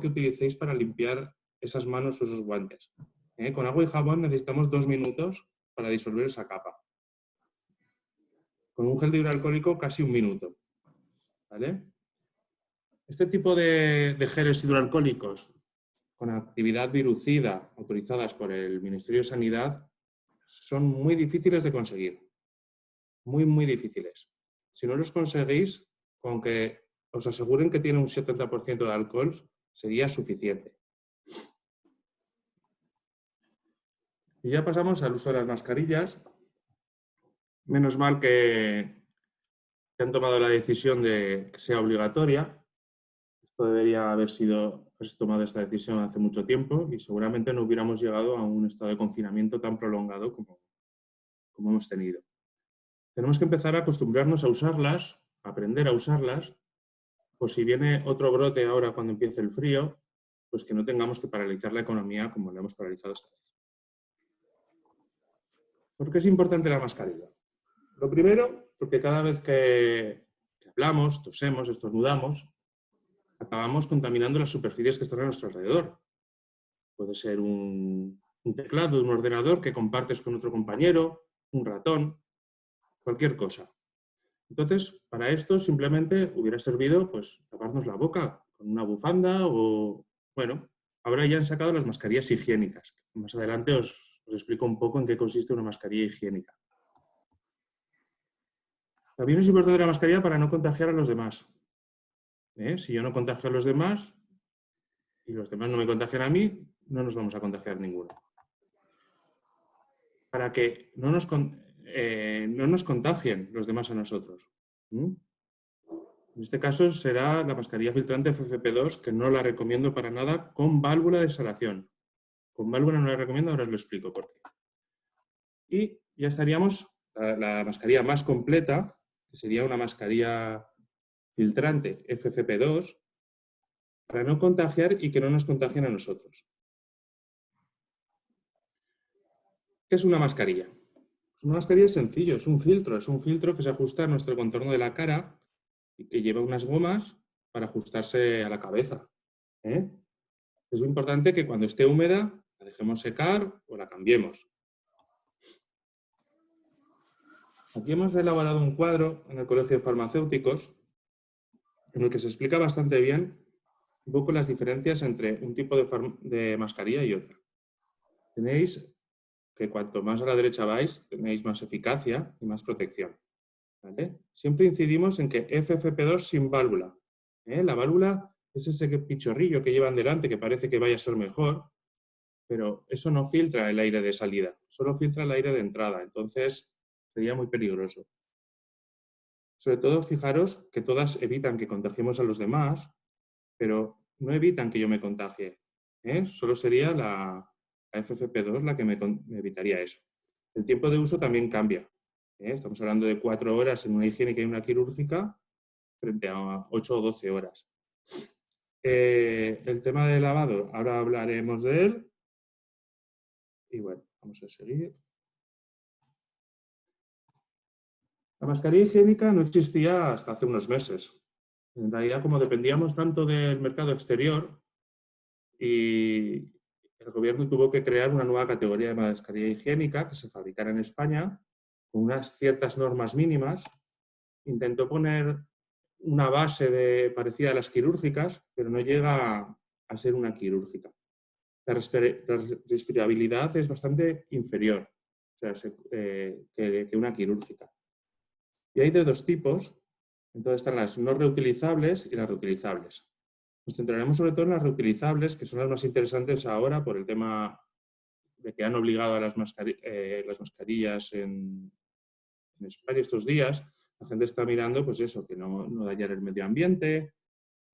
que utilicéis para limpiar esas manos o esos guantes. Con agua y jabón necesitamos 2 minutos para disolver esa capa. Con un gel hidroalcohólico casi 1 minuto. ¿Vale? Este tipo de geles hidroalcohólicos con actividad virucida autorizadas por el Ministerio de Sanidad son muy difíciles de conseguir. Muy difíciles. Si no los conseguís, con que os aseguren que tiene un 70% de alcohol, sería suficiente. Y ya pasamos al uso de las mascarillas. Menos mal que han tomado la decisión de que sea obligatoria. Esto debería haberse tomado esta decisión hace mucho tiempo y seguramente no hubiéramos llegado a un estado de confinamiento tan prolongado como hemos tenido. Tenemos que empezar a acostumbrarnos a usarlas, a aprender a usarlas, pues si viene otro brote ahora cuando empiece el frío, pues que no tengamos que paralizar la economía como la hemos paralizado esta vez. ¿Por qué es importante la mascarilla? Lo primero, porque cada vez que hablamos, tosemos, estornudamos, acabamos contaminando las superficies que están a nuestro alrededor. Puede ser un teclado de un ordenador que compartes con otro compañero, un ratón, cualquier cosa. Entonces, para esto simplemente hubiera servido pues, taparnos la boca con una bufanda o, bueno, ahora ya han sacado las mascarillas higiénicas. Más adelante os explico un poco en qué consiste una mascarilla higiénica. También es importante la mascarilla para no contagiar a los demás. Si yo no contagio a los demás y los demás no me contagian a mí, no nos vamos a contagiar ninguno. Para que no nos contagien los demás a nosotros. En este caso será la mascarilla filtrante FFP2, que no la recomiendo para nada, con válvula de exhalación. Con válvula no la recomiendo, ahora os lo explico por qué. Y ya estaríamos, la mascarilla más completa, que sería una mascarilla filtrante FFP2, para no contagiar y que no nos contagien a nosotros. ¿Qué es una mascarilla? Una mascarilla es sencillo, es un filtro que se ajusta a nuestro contorno de la cara y que lleva unas gomas para ajustarse a la cabeza. Es muy importante que cuando esté húmeda la dejemos secar o la cambiemos. Aquí hemos elaborado un cuadro en el Colegio de Farmacéuticos en el que se explica bastante bien un poco las diferencias entre un tipo de mascarilla y otra. tenéis que cuanto más a la derecha vais, tenéis más eficacia y más protección. ¿Vale? Siempre incidimos en que FFP2 sin válvula. La válvula es ese pichorrillo que llevan delante que parece que vaya a ser mejor, pero eso no filtra el aire de salida, solo filtra el aire de entrada, entonces sería muy peligroso. Sobre todo, fijaros que todas evitan que contagiemos a los demás, pero no evitan que yo me contagie. Solo sería la FFP2 la que me evitaría eso. El tiempo de uso también cambia. Estamos hablando de 4 horas en una higiénica y una quirúrgica frente a 8 o 12 horas. El tema del lavado, ahora hablaremos de él. Y bueno, vamos a seguir. La mascarilla higiénica no existía hasta hace unos meses. En realidad, como dependíamos tanto del mercado exterior, y el gobierno tuvo que crear una nueva categoría de mascarilla higiénica que se fabricara en España con unas ciertas normas mínimas. Intentó poner una base parecida a las quirúrgicas, pero no llega a ser una quirúrgica. La respirabilidad es bastante inferior, o sea, que una quirúrgica. Y hay de dos tipos. Entonces están las no reutilizables y las reutilizables. Nos centraremos sobre todo en las reutilizables, que son las más interesantes ahora por el tema de que han obligado a las mascarillas en España estos días. La gente está mirando, pues eso, que no dañar el medio ambiente,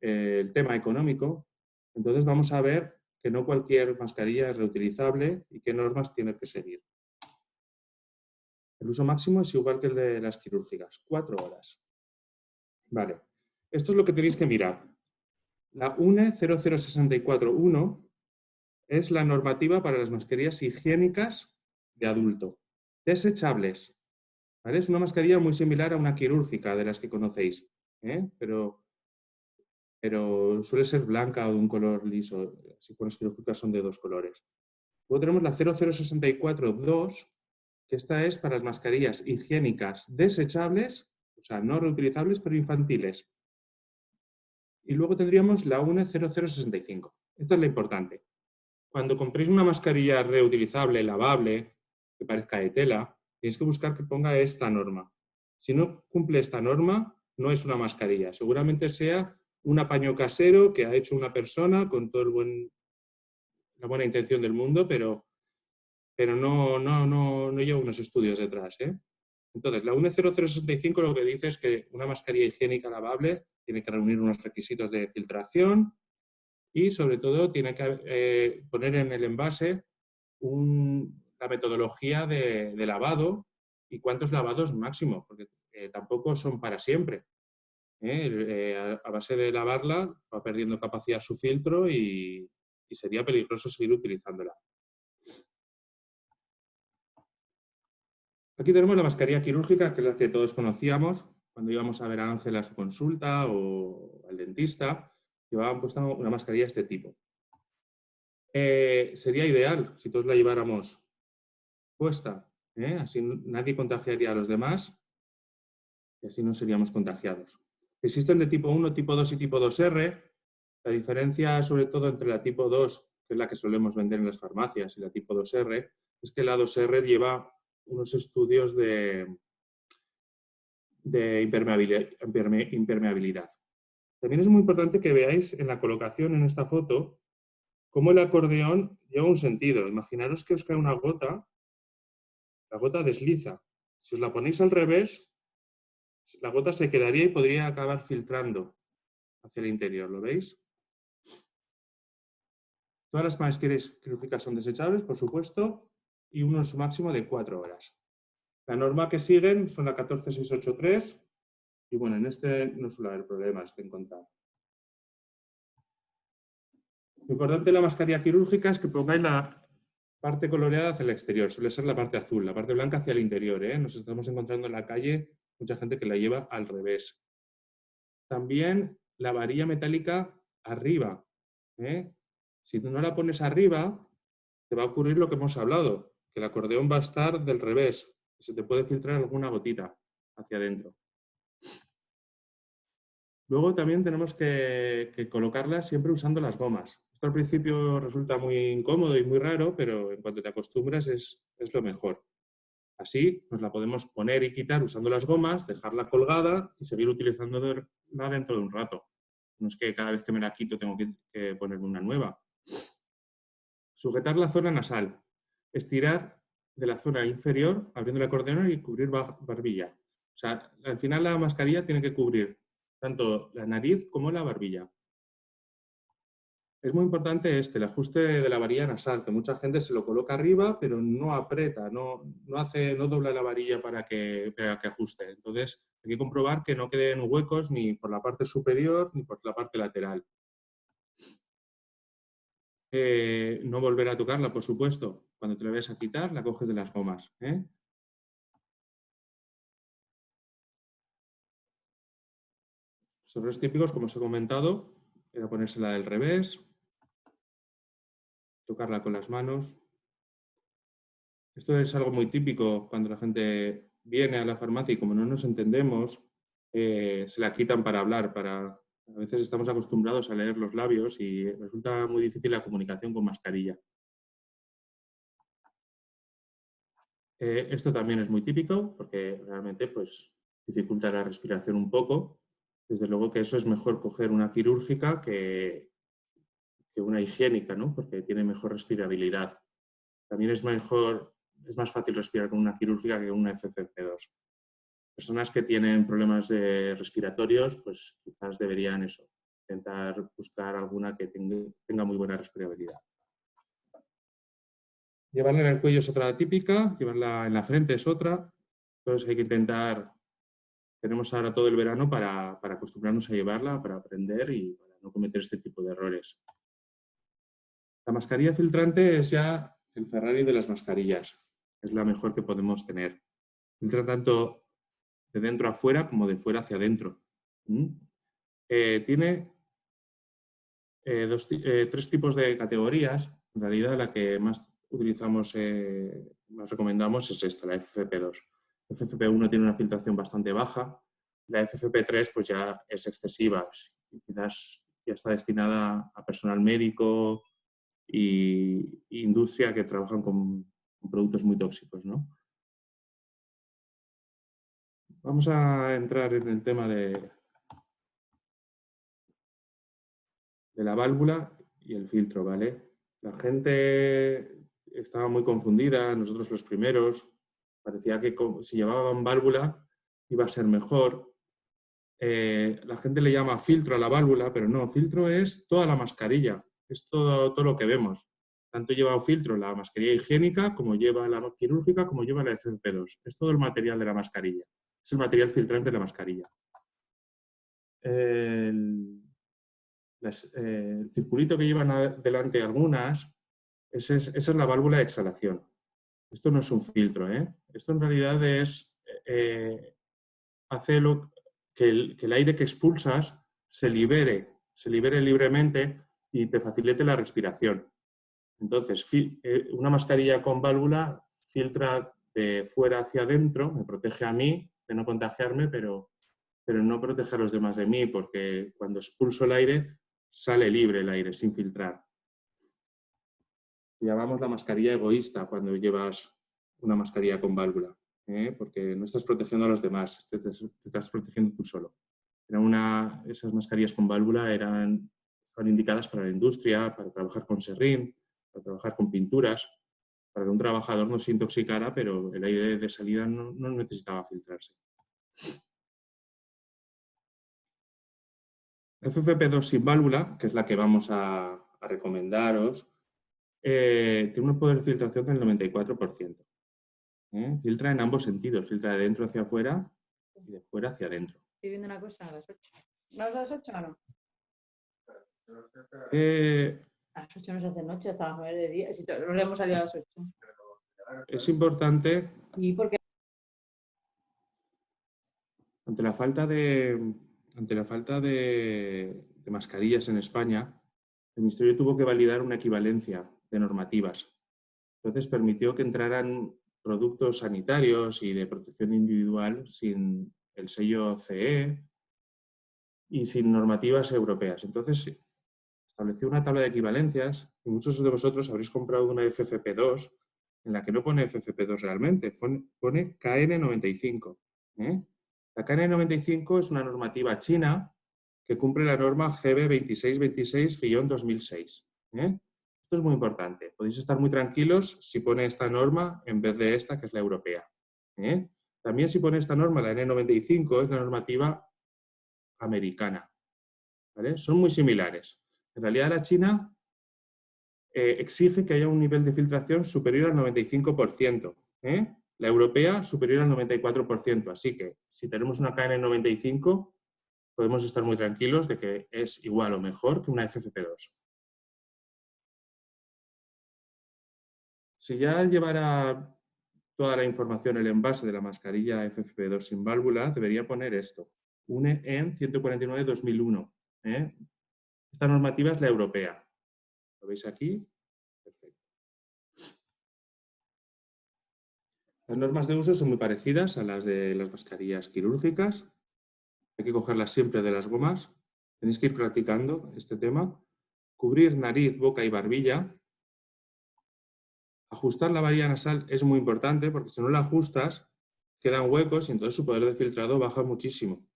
el tema económico. Entonces vamos a ver que no cualquier mascarilla es reutilizable y qué normas tiene que seguir. El uso máximo es igual que el de las quirúrgicas, 4 horas. Vale, esto es lo que tenéis que mirar. La UNE 00641 es la normativa para las mascarillas higiénicas de adulto, desechables. ¿Vale? Es una mascarilla muy similar a una quirúrgica de las que conocéis, pero suele ser blanca o de un color liso, así que las quirúrgicas son de 2 colores. Luego tenemos la 00642, que esta es para las mascarillas higiénicas desechables, o sea, no reutilizables, pero infantiles. Y luego tendríamos la UNE 0065. Esta es la importante. Cuando compréis una mascarilla reutilizable, lavable, que parezca de tela, tenéis que buscar que ponga esta norma. Si no cumple esta norma, no es una mascarilla. Seguramente sea un apaño casero que ha hecho una persona con toda la buena intención del mundo, pero no lleva unos estudios detrás. Entonces, la UNE 0065 lo que dice es que una mascarilla higiénica lavable tiene que reunir unos requisitos de filtración y, sobre todo, tiene que poner en el envase la metodología de lavado y cuántos lavados máximo, porque tampoco son para siempre. A base de lavarla va perdiendo capacidad su filtro y sería peligroso seguir utilizándola. Aquí tenemos la mascarilla quirúrgica, que es la que todos conocíamos cuando íbamos a ver a Ángela a su consulta o al dentista. Llevaban puesta una mascarilla de este tipo. Sería ideal si todos la lleváramos puesta, así nadie contagiaría a los demás y así no seríamos contagiados. Existen de tipo 1, tipo 2 y tipo 2R. La diferencia, sobre todo, entre la tipo 2, que es la que solemos vender en las farmacias, y la tipo 2R, es que la 2R lleva unos estudios de impermeabilidad. También es muy importante que veáis en la colocación en esta foto cómo el acordeón lleva un sentido. Imaginaros que os cae una gota, la gota desliza. Si os la ponéis al revés, la gota se quedaría y podría acabar filtrando hacia el interior. ¿Lo veis? Todas las mascarillas quirúrgicas son desechables, por supuesto, y un uso máximo de 4 horas. La norma que siguen son la 14683 y bueno, en este no suele haber problemas de encontrar. Lo importante de la mascarilla quirúrgica es que pongáis la parte coloreada hacia el exterior, suele ser la parte azul, la parte blanca hacia el interior. Nos estamos encontrando en la calle mucha gente que la lleva al revés. También la varilla metálica arriba. Si no la pones arriba, te va a ocurrir lo que hemos hablado, que el acordeón va a estar del revés y se te puede filtrar alguna gotita hacia adentro. Luego también tenemos que colocarlas siempre usando las gomas. Esto al principio resulta muy incómodo y muy raro, pero en cuanto te acostumbras es lo mejor. Así nos la podemos poner y quitar usando las gomas, dejarla colgada y seguir utilizándola dentro de un rato. No es que cada vez que me la quito tengo que ponerme una nueva. Sujetar la zona nasal. Estirar de la zona inferior, abriendo el acordeón y cubrir barbilla. O sea, al final la mascarilla tiene que cubrir tanto la nariz como la barbilla. Es muy importante el ajuste de la varilla nasal, que mucha gente se lo coloca arriba, pero no aprieta, no dobla la varilla para que ajuste. Entonces, hay que comprobar que no queden huecos ni por la parte superior ni por la parte lateral. No volver a tocarla, por supuesto. Cuando te la vayas a quitar, la coges de las gomas. Los errores típicos, como os he comentado, era ponérsela del revés, tocarla con las manos. Esto es algo muy típico cuando la gente viene a la farmacia y como no nos entendemos, se la quitan para hablar. A veces estamos acostumbrados a leer los labios y resulta muy difícil la comunicación con mascarilla. Esto también es muy típico porque realmente pues, dificulta la respiración un poco. Desde luego que eso es mejor coger una quirúrgica que una higiénica, ¿no? Porque tiene mejor respirabilidad. También es más fácil respirar con una quirúrgica que con una FFP2. Personas que tienen problemas respiratorios, pues quizás deberían intentar buscar alguna que tenga muy buena respirabilidad. Llevarla en el cuello es otra típica, llevarla en la frente es otra. Entonces hay que intentar, tenemos ahora todo el verano para acostumbrarnos a llevarla, para aprender y para no cometer este tipo de errores. La mascarilla filtrante es ya el Ferrari de las mascarillas. Es la mejor que podemos tener. Filtra tanto de dentro a fuera como de fuera hacia adentro. Tiene tres tipos de categorías. En realidad la que más utilizamos, más recomendamos es esta, la FFP2. FFP1 tiene una filtración bastante baja. La FFP3 pues ya es excesiva. Quizás ya está destinada a personal médico e industria que trabajan con productos muy tóxicos, ¿no? Vamos a entrar en el tema de la válvula y el filtro, ¿vale? La gente estaba muy confundida, nosotros los primeros, parecía que si llevaban válvula iba a ser mejor. La gente le llama filtro a la válvula, pero no, filtro es toda la mascarilla, es todo lo que vemos. Tanto lleva un filtro la mascarilla higiénica, como lleva la quirúrgica, como lleva la FFP2. Es todo el material de la mascarilla. Es el material filtrante de la mascarilla. El circulito que llevan delante algunas, esa es la válvula de exhalación. Esto no es un filtro, ¿eh? Esto en realidad hace que el aire que expulsas se libere libremente y te facilite la respiración. Entonces, una mascarilla con válvula filtra de fuera hacia adentro, me protege a mí de no contagiarme, pero no protege a los demás de mí, porque cuando expulso el aire, sale libre el aire, sin filtrar. Llamamos la mascarilla egoísta cuando llevas una mascarilla con válvula, porque no estás protegiendo a los demás, te estás protegiendo tú solo. Esas mascarillas con válvula estaban indicadas para la industria, para trabajar con serrín, para trabajar con pinturas, para que un trabajador no se intoxicara, pero el aire de salida no necesitaba filtrarse. FFP2 sin válvula, que es la que vamos a recomendaros, tiene un poder de filtración del 94%. Filtra en ambos sentidos, filtra de dentro hacia afuera y de fuera hacia adentro. Estoy viendo una cosa a las 8. ¿Vas a las 8 o no? A las 8 no se hace noche, hasta las 9 de día. Si todos hemos salido a las 8. Es importante. ¿Y por qué? Ante la falta de mascarillas en España, el Ministerio tuvo que validar una equivalencia de normativas. Entonces permitió que entraran productos sanitarios y de protección individual sin el sello CE y sin normativas europeas. Entonces estableció una tabla de equivalencias y muchos de vosotros habréis comprado una FFP2 en la que no pone FFP2 realmente, pone KN95. La KN95 es una normativa china que cumple la norma GB 2626-2006. Esto es muy importante. Podéis estar muy tranquilos si pone esta norma en vez de esta, que es la europea. También si pone esta norma, la N95, es la normativa americana. ¿Vale? Son muy similares. En realidad la China exige que haya un nivel de filtración superior al 95%. La europea superior al 94%. Así que si tenemos una KN95, podemos estar muy tranquilos de que es igual o mejor que una FFP2. Si ya llevara toda la información el envase de la mascarilla FFP2 sin válvula, debería poner esto, UNE EN 149-2001. Esta normativa es la europea. ¿Lo veis aquí? Perfecto. Las normas de uso son muy parecidas a las de las mascarillas quirúrgicas. Hay que cogerlas siempre de las gomas. Tenéis que ir practicando este tema. Cubrir nariz, boca y barbilla. Ajustar la varilla nasal es muy importante porque si no la ajustas, quedan huecos y entonces su poder de filtrado baja muchísimo.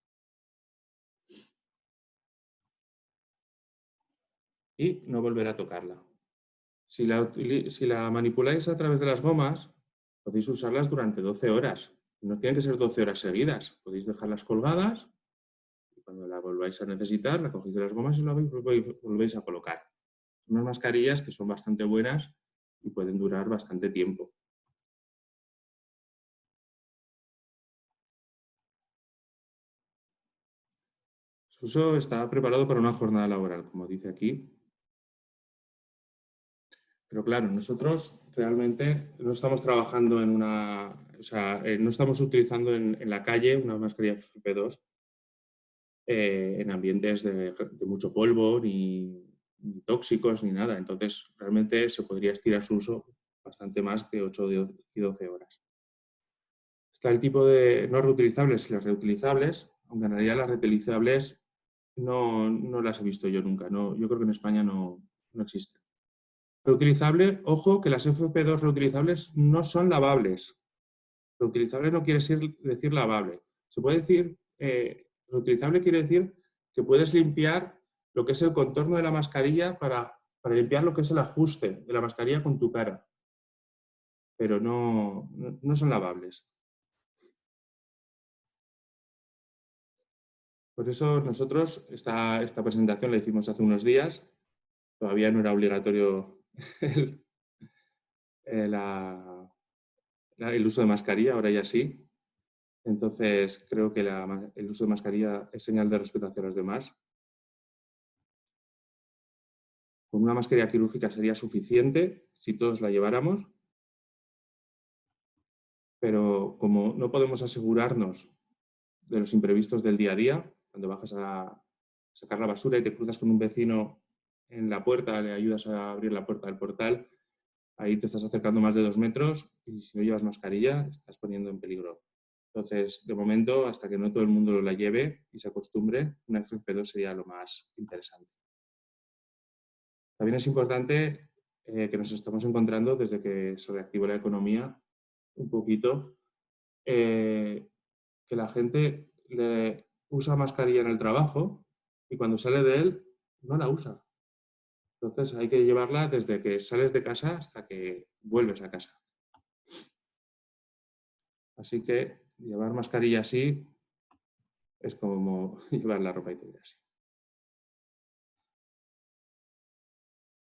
Y no volver a tocarla. Si la manipuláis a través de las gomas, podéis usarlas durante 12 horas. No tienen que ser 12 horas seguidas. Podéis dejarlas colgadas y cuando la volváis a necesitar, la cogéis de las gomas y la volvéis a colocar. Son unas mascarillas que son bastante buenas y pueden durar bastante tiempo. Su uso está preparado para una jornada laboral, como dice aquí. Pero claro, nosotros realmente no estamos trabajando en una... O sea, no estamos utilizando en la calle una mascarilla FFP2 en ambientes de mucho polvo, ni tóxicos, ni nada. Entonces, realmente se podría estirar su uso bastante más de 8 y 12 horas. Está el tipo de no reutilizables y las reutilizables, aunque en realidad las reutilizables no las he visto yo nunca. Yo creo que en España no existen. Reutilizable, ojo, que las FFP2 reutilizables no son lavables. Reutilizable no quiere decir lavable. Se puede decir, reutilizable quiere decir que puedes limpiar lo que es el contorno de la mascarilla para limpiar lo que es el ajuste de la mascarilla con tu cara. Pero no son lavables. Por eso nosotros esta presentación la hicimos hace unos días. Todavía no era obligatorio el uso de mascarilla, ahora ya sí. Entonces, creo que el uso de mascarilla es señal de respeto hacia los demás. Con una mascarilla quirúrgica sería suficiente si todos la lleváramos, pero como no podemos asegurarnos de los imprevistos del día a día, cuando bajas a sacar la basura y te cruzas con un vecino en la puerta, le ayudas a abrir la puerta del portal, ahí te estás acercando más de 2 metros y si no llevas mascarilla estás poniendo en peligro. Entonces, de momento, hasta que no todo el mundo la lleve y se acostumbre, una FFP2 sería lo más interesante. También es importante que nos estamos encontrando, desde que se reactivó la economía, un poquito, que la gente usa mascarilla en el trabajo y cuando sale de él no la usa. Entonces hay que llevarla desde que sales de casa hasta que vuelves a casa. Así que llevar mascarilla así es como llevar la ropa interior así.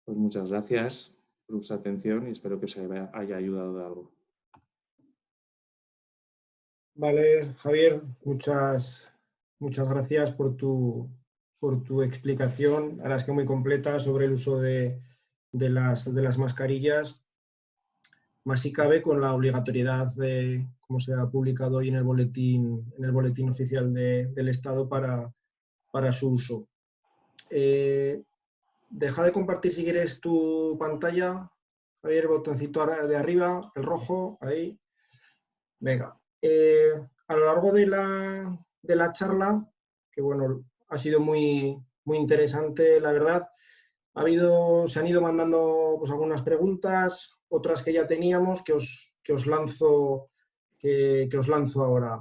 Pues muchas gracias por vuestra atención y espero que os haya ayudado de algo. Vale, Javier, muchas gracias por tu explicación, a las que muy completa, sobre el uso de las mascarillas. Más si cabe con la obligatoriedad de, como se ha publicado hoy en el boletín oficial del Estado para su uso. Deja de compartir si quieres tu pantalla, Javier, botoncito de arriba, el rojo, ahí. Venga. A lo largo de la charla, que bueno, ha sido muy interesante, la verdad, se han ido mandando pues, algunas preguntas, otras que ya teníamos que os lanzo ahora.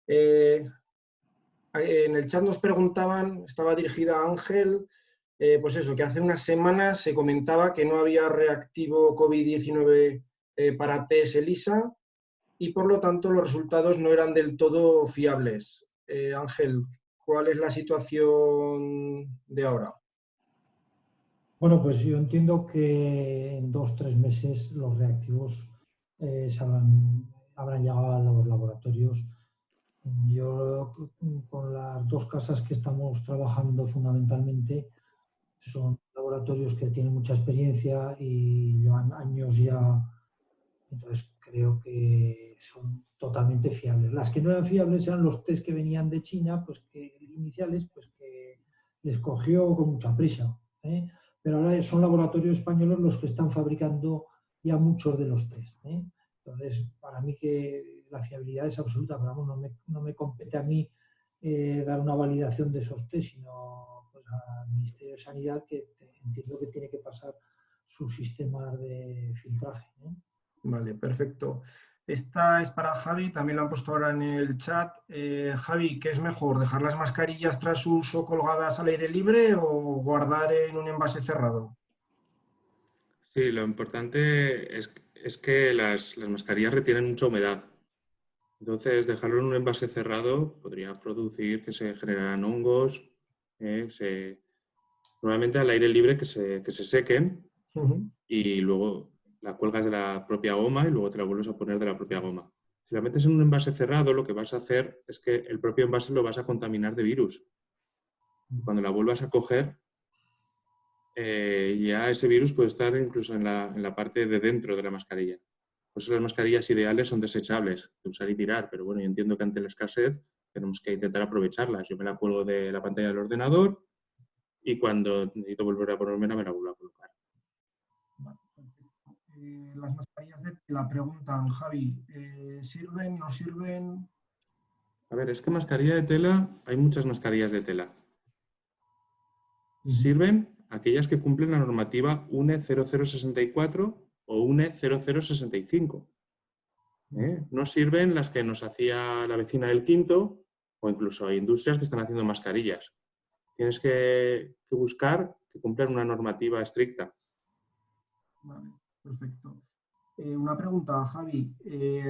En el chat nos preguntaban, estaba dirigida a Ángel, pues eso, que hace unas semanas se comentaba que no había reactivo COVID-19 para test ELISA y por lo tanto los resultados no eran del todo fiables. Ángel, ¿cuál es la situación de ahora? Bueno, pues yo entiendo que en 2 o 3 meses los reactivos habrán llegado a los laboratorios. Yo, con las 2 casas que estamos trabajando fundamentalmente, son laboratorios que tienen mucha experiencia y llevan años ya, entonces creo que son totalmente fiables. Las que no eran fiables eran los test que venían de China, pues que iniciales, pues que les cogió con mucha prisa, ¿eh? Pero ahora son laboratorios españoles los que están fabricando ya muchos de los test, ¿eh? Entonces, para mí que la fiabilidad es absoluta, pero vamos, no me compete a mí dar una validación de esos test, sino pues, al Ministerio de Sanidad, que entiendo que tiene que pasar sus sistemas de filtraje, ¿eh? Vale, perfecto. Esta es para Javi, también la han puesto ahora en el chat. Javi, ¿qué es mejor? ¿Dejar las mascarillas tras su uso colgadas al aire libre o guardar en un envase cerrado? Sí, lo importante es que las mascarillas retienen mucha humedad. Entonces, dejarlo en un envase cerrado podría producir que se generaran hongos, normalmente al aire libre que se sequen y luego la cuelgas de la propia goma y luego te la vuelves a poner de la propia goma. Si la metes en un envase cerrado, lo que vas a hacer es que el propio envase lo vas a contaminar de virus. Cuando la vuelvas a coger, ya ese virus puede estar incluso en la parte de dentro de la mascarilla. Por eso las mascarillas ideales son desechables, de usar y tirar, pero bueno, yo entiendo que ante la escasez tenemos que intentar aprovecharlas. Yo me la cuelgo de la pantalla del ordenador y cuando necesito volver a ponérmela, me la vuelvo a colocar. Vale, perfecto. Las mascarillas de tela, preguntan, Javi, ¿sirven, no sirven? A ver, es que mascarilla de tela, hay muchas mascarillas de tela. Sirven aquellas que cumplen la normativa UNE 0064 o UNE 0065. No sirven las que nos hacía la vecina del quinto o incluso hay industrias que están haciendo mascarillas. Tienes que buscar que cumplan una normativa estricta. Vale, perfecto. Una pregunta, Javi.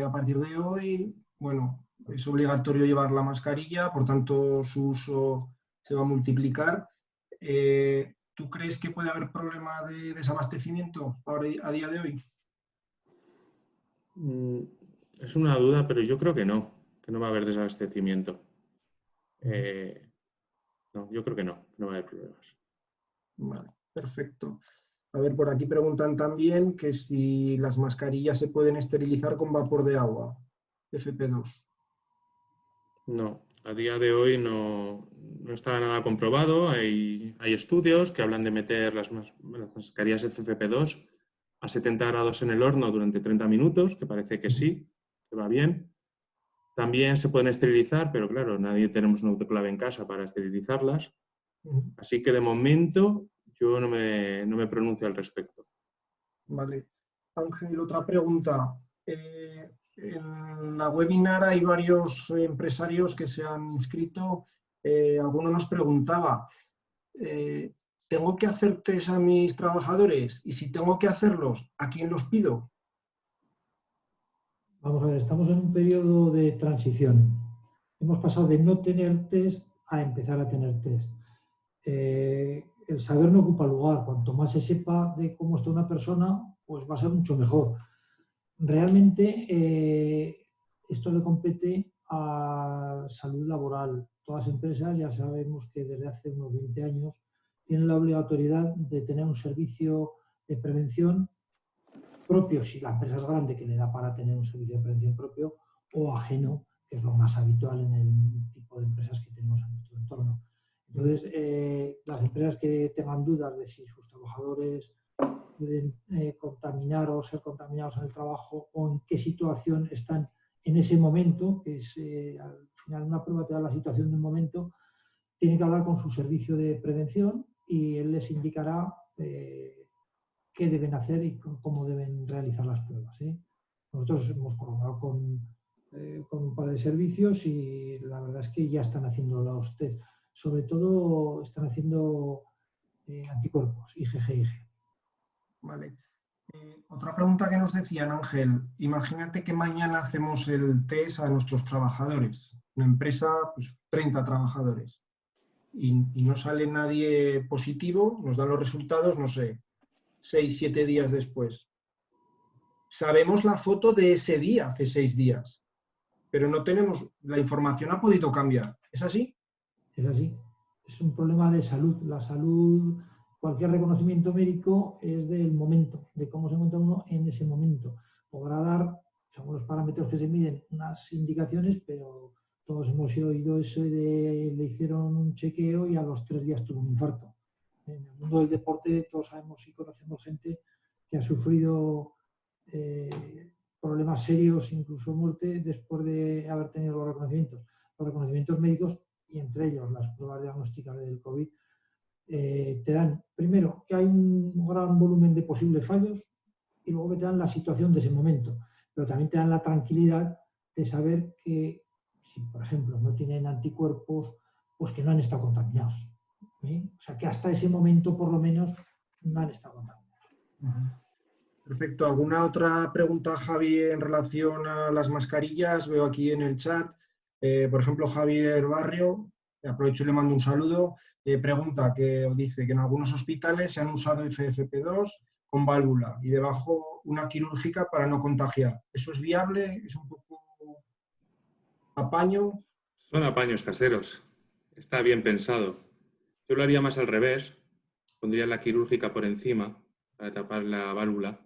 A partir de hoy, bueno, es obligatorio llevar la mascarilla, por tanto su uso se va a multiplicar. ¿Tú crees que puede haber problema de desabastecimiento ahora, a día de hoy? Es una duda, pero yo creo que no va a haber desabastecimiento. No, yo creo que no va a haber problemas. Vale, perfecto. A ver, por aquí preguntan también que si las mascarillas se pueden esterilizar con vapor de agua, FP2. No, a día de hoy no está nada comprobado. Hay estudios que hablan de meter las mascarillas FFP2 a 70 grados en el horno durante 30 minutos, que parece que sí, que va bien. También se pueden esterilizar, pero claro, nadie tenemos un autoclave en casa para esterilizarlas. Así que de momento yo no me pronuncio al respecto. Vale. Ángel, otra pregunta. En la webinar hay varios empresarios que se han inscrito. Alguno nos preguntaba, ¿tengo que hacer test a mis trabajadores? Y si tengo que hacerlos, ¿a quién los pido? Vamos a ver, estamos en un periodo de transición. Hemos pasado de no tener test a empezar a tener test. El saber no ocupa lugar. Cuanto más se sepa de cómo está una persona, pues va a ser mucho mejor. Realmente esto le compete a salud laboral. Todas las empresas ya sabemos que desde hace unos 20 años tienen la obligatoriedad de tener un servicio de prevención propio, si la empresa es grande, que le da para tener un servicio de prevención propio, o ajeno, que es lo más habitual en el tipo de empresas que tenemos en nuestro entorno. Entonces, las empresas que tengan dudas de si sus trabajadores pueden contaminar o ser contaminados en el trabajo o en qué situación están en ese momento, que es al final una prueba te da la situación de un momento, tienen que hablar con su servicio de prevención y él les indicará qué deben hacer y cómo deben realizar las pruebas. Nosotros hemos colaborado con un par de servicios y la verdad es que ya están haciendo los test. Sobre todo están haciendo anticuerpos, IgG. Vale. Otra pregunta que nos decían, Ángel. Imagínate que mañana hacemos el test a nuestros trabajadores. Una empresa, pues 30 trabajadores. Y no sale nadie positivo, nos dan los resultados, no sé, 6, 7 días después. Sabemos la foto de ese día, hace 6 días, pero no tenemos, la información ha podido cambiar. ¿Es así? Es así. Es un problema de salud. La salud, cualquier reconocimiento médico es del momento, de cómo se encuentra uno en ese momento. Podrá dar, según los parámetros que se miden, unas indicaciones, pero todos hemos oído eso de le hicieron un chequeo y a los 3 días tuvo un infarto. En el mundo del deporte todos sabemos y conocemos gente que ha sufrido problemas serios, incluso muerte, después de haber tenido los reconocimientos. Los reconocimientos médicos, y entre ellos las pruebas diagnósticas del COVID, te dan, primero, que hay un gran volumen de posibles fallos y luego que te dan la situación de ese momento. Pero también te dan la tranquilidad de saber que, si por ejemplo no tienen anticuerpos, pues que no han estado contaminados. O sea, que hasta ese momento, por lo menos, no han estado contaminados. Perfecto. ¿Alguna otra pregunta, Javi, en relación a las mascarillas? Veo aquí en el chat, por ejemplo, Javier Barrio, aprovecho y le mando un saludo, pregunta que dice que en algunos hospitales se han usado FFP2 con válvula y debajo una quirúrgica para no contagiar. ¿Eso es viable? ¿Es un poco apaño? Son apaños caseros. Está bien pensado. Yo lo haría más al revés. Pondría la quirúrgica por encima para tapar la válvula.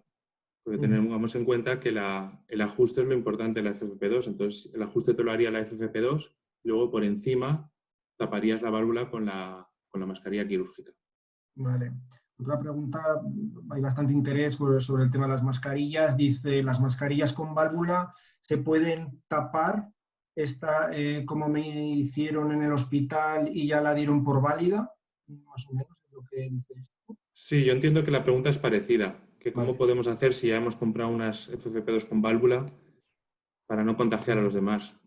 Porque tengamos en cuenta que el ajuste es lo importante de la FFP2. Entonces, el ajuste te lo haría la FFP2 y luego por encima taparías la válvula con la mascarilla quirúrgica. Vale. Otra pregunta, hay bastante interés sobre el tema de las mascarillas. Dice, ¿las mascarillas con válvula se pueden tapar como me hicieron en el hospital y ya la dieron por válida? Más o menos es lo que dices. Sí, yo entiendo que la pregunta es parecida. Que ¿cómo Vale. podemos hacer si ya hemos comprado unas FFP2 con válvula para no contagiar a los demás?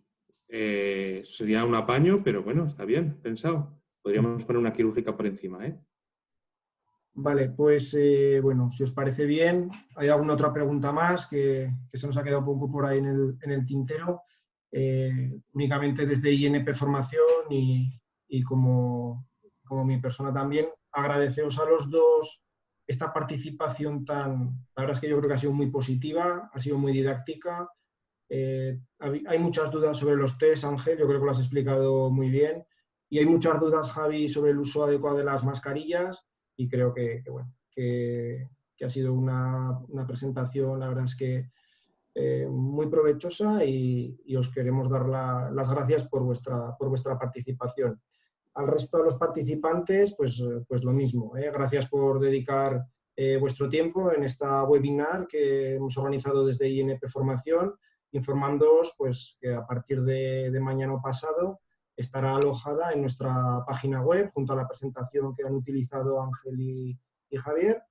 Sería un apaño, pero bueno, está bien pensado. Podríamos poner una quirúrgica por encima, ¿eh? Vale, pues bueno, si os parece bien, ¿hay alguna otra pregunta más que se nos ha quedado un poco por ahí en el tintero? Únicamente desde INP Formación y como mi persona también, agradeceros a los dos esta participación la verdad es que yo creo que ha sido muy positiva, ha sido muy didáctica. Hay muchas dudas sobre los test, Ángel, yo creo que lo has explicado muy bien. Y hay muchas dudas, Javi, sobre el uso adecuado de las mascarillas. Y creo que ha sido una presentación, la verdad es que muy provechosa y os queremos dar las gracias por vuestra participación. Al resto de los participantes, pues lo mismo. Gracias por dedicar vuestro tiempo en esta webinar que hemos organizado desde INP Formación, informándoos pues, que a partir de mañana pasado estará alojada en nuestra página web junto a la presentación que han utilizado Ángel y Javier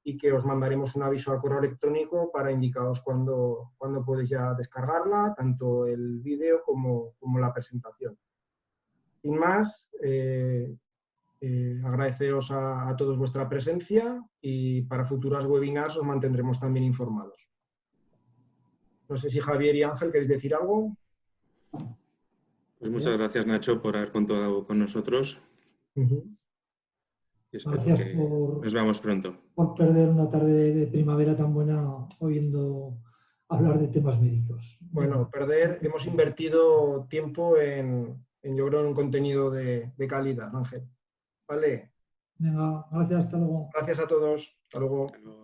y que os mandaremos un aviso al correo electrónico para indicaros cuándo podéis ya descargarla, tanto el vídeo como la presentación. Sin más, agradeceros a todos vuestra presencia y para futuras webinars os mantendremos también informados. No sé si Javier y Ángel queréis decir algo. Pues muchas gracias, Nacho, por haber contado con nosotros. Y espero Gracias que nos veamos pronto. por perder una tarde de primavera tan buena oyendo hablar de temas médicos. Bueno, hemos invertido tiempo yo creo, en un contenido de calidad, Ángel. ¿Vale? Venga, gracias, hasta luego. Gracias a todos. Hasta luego. Hasta luego.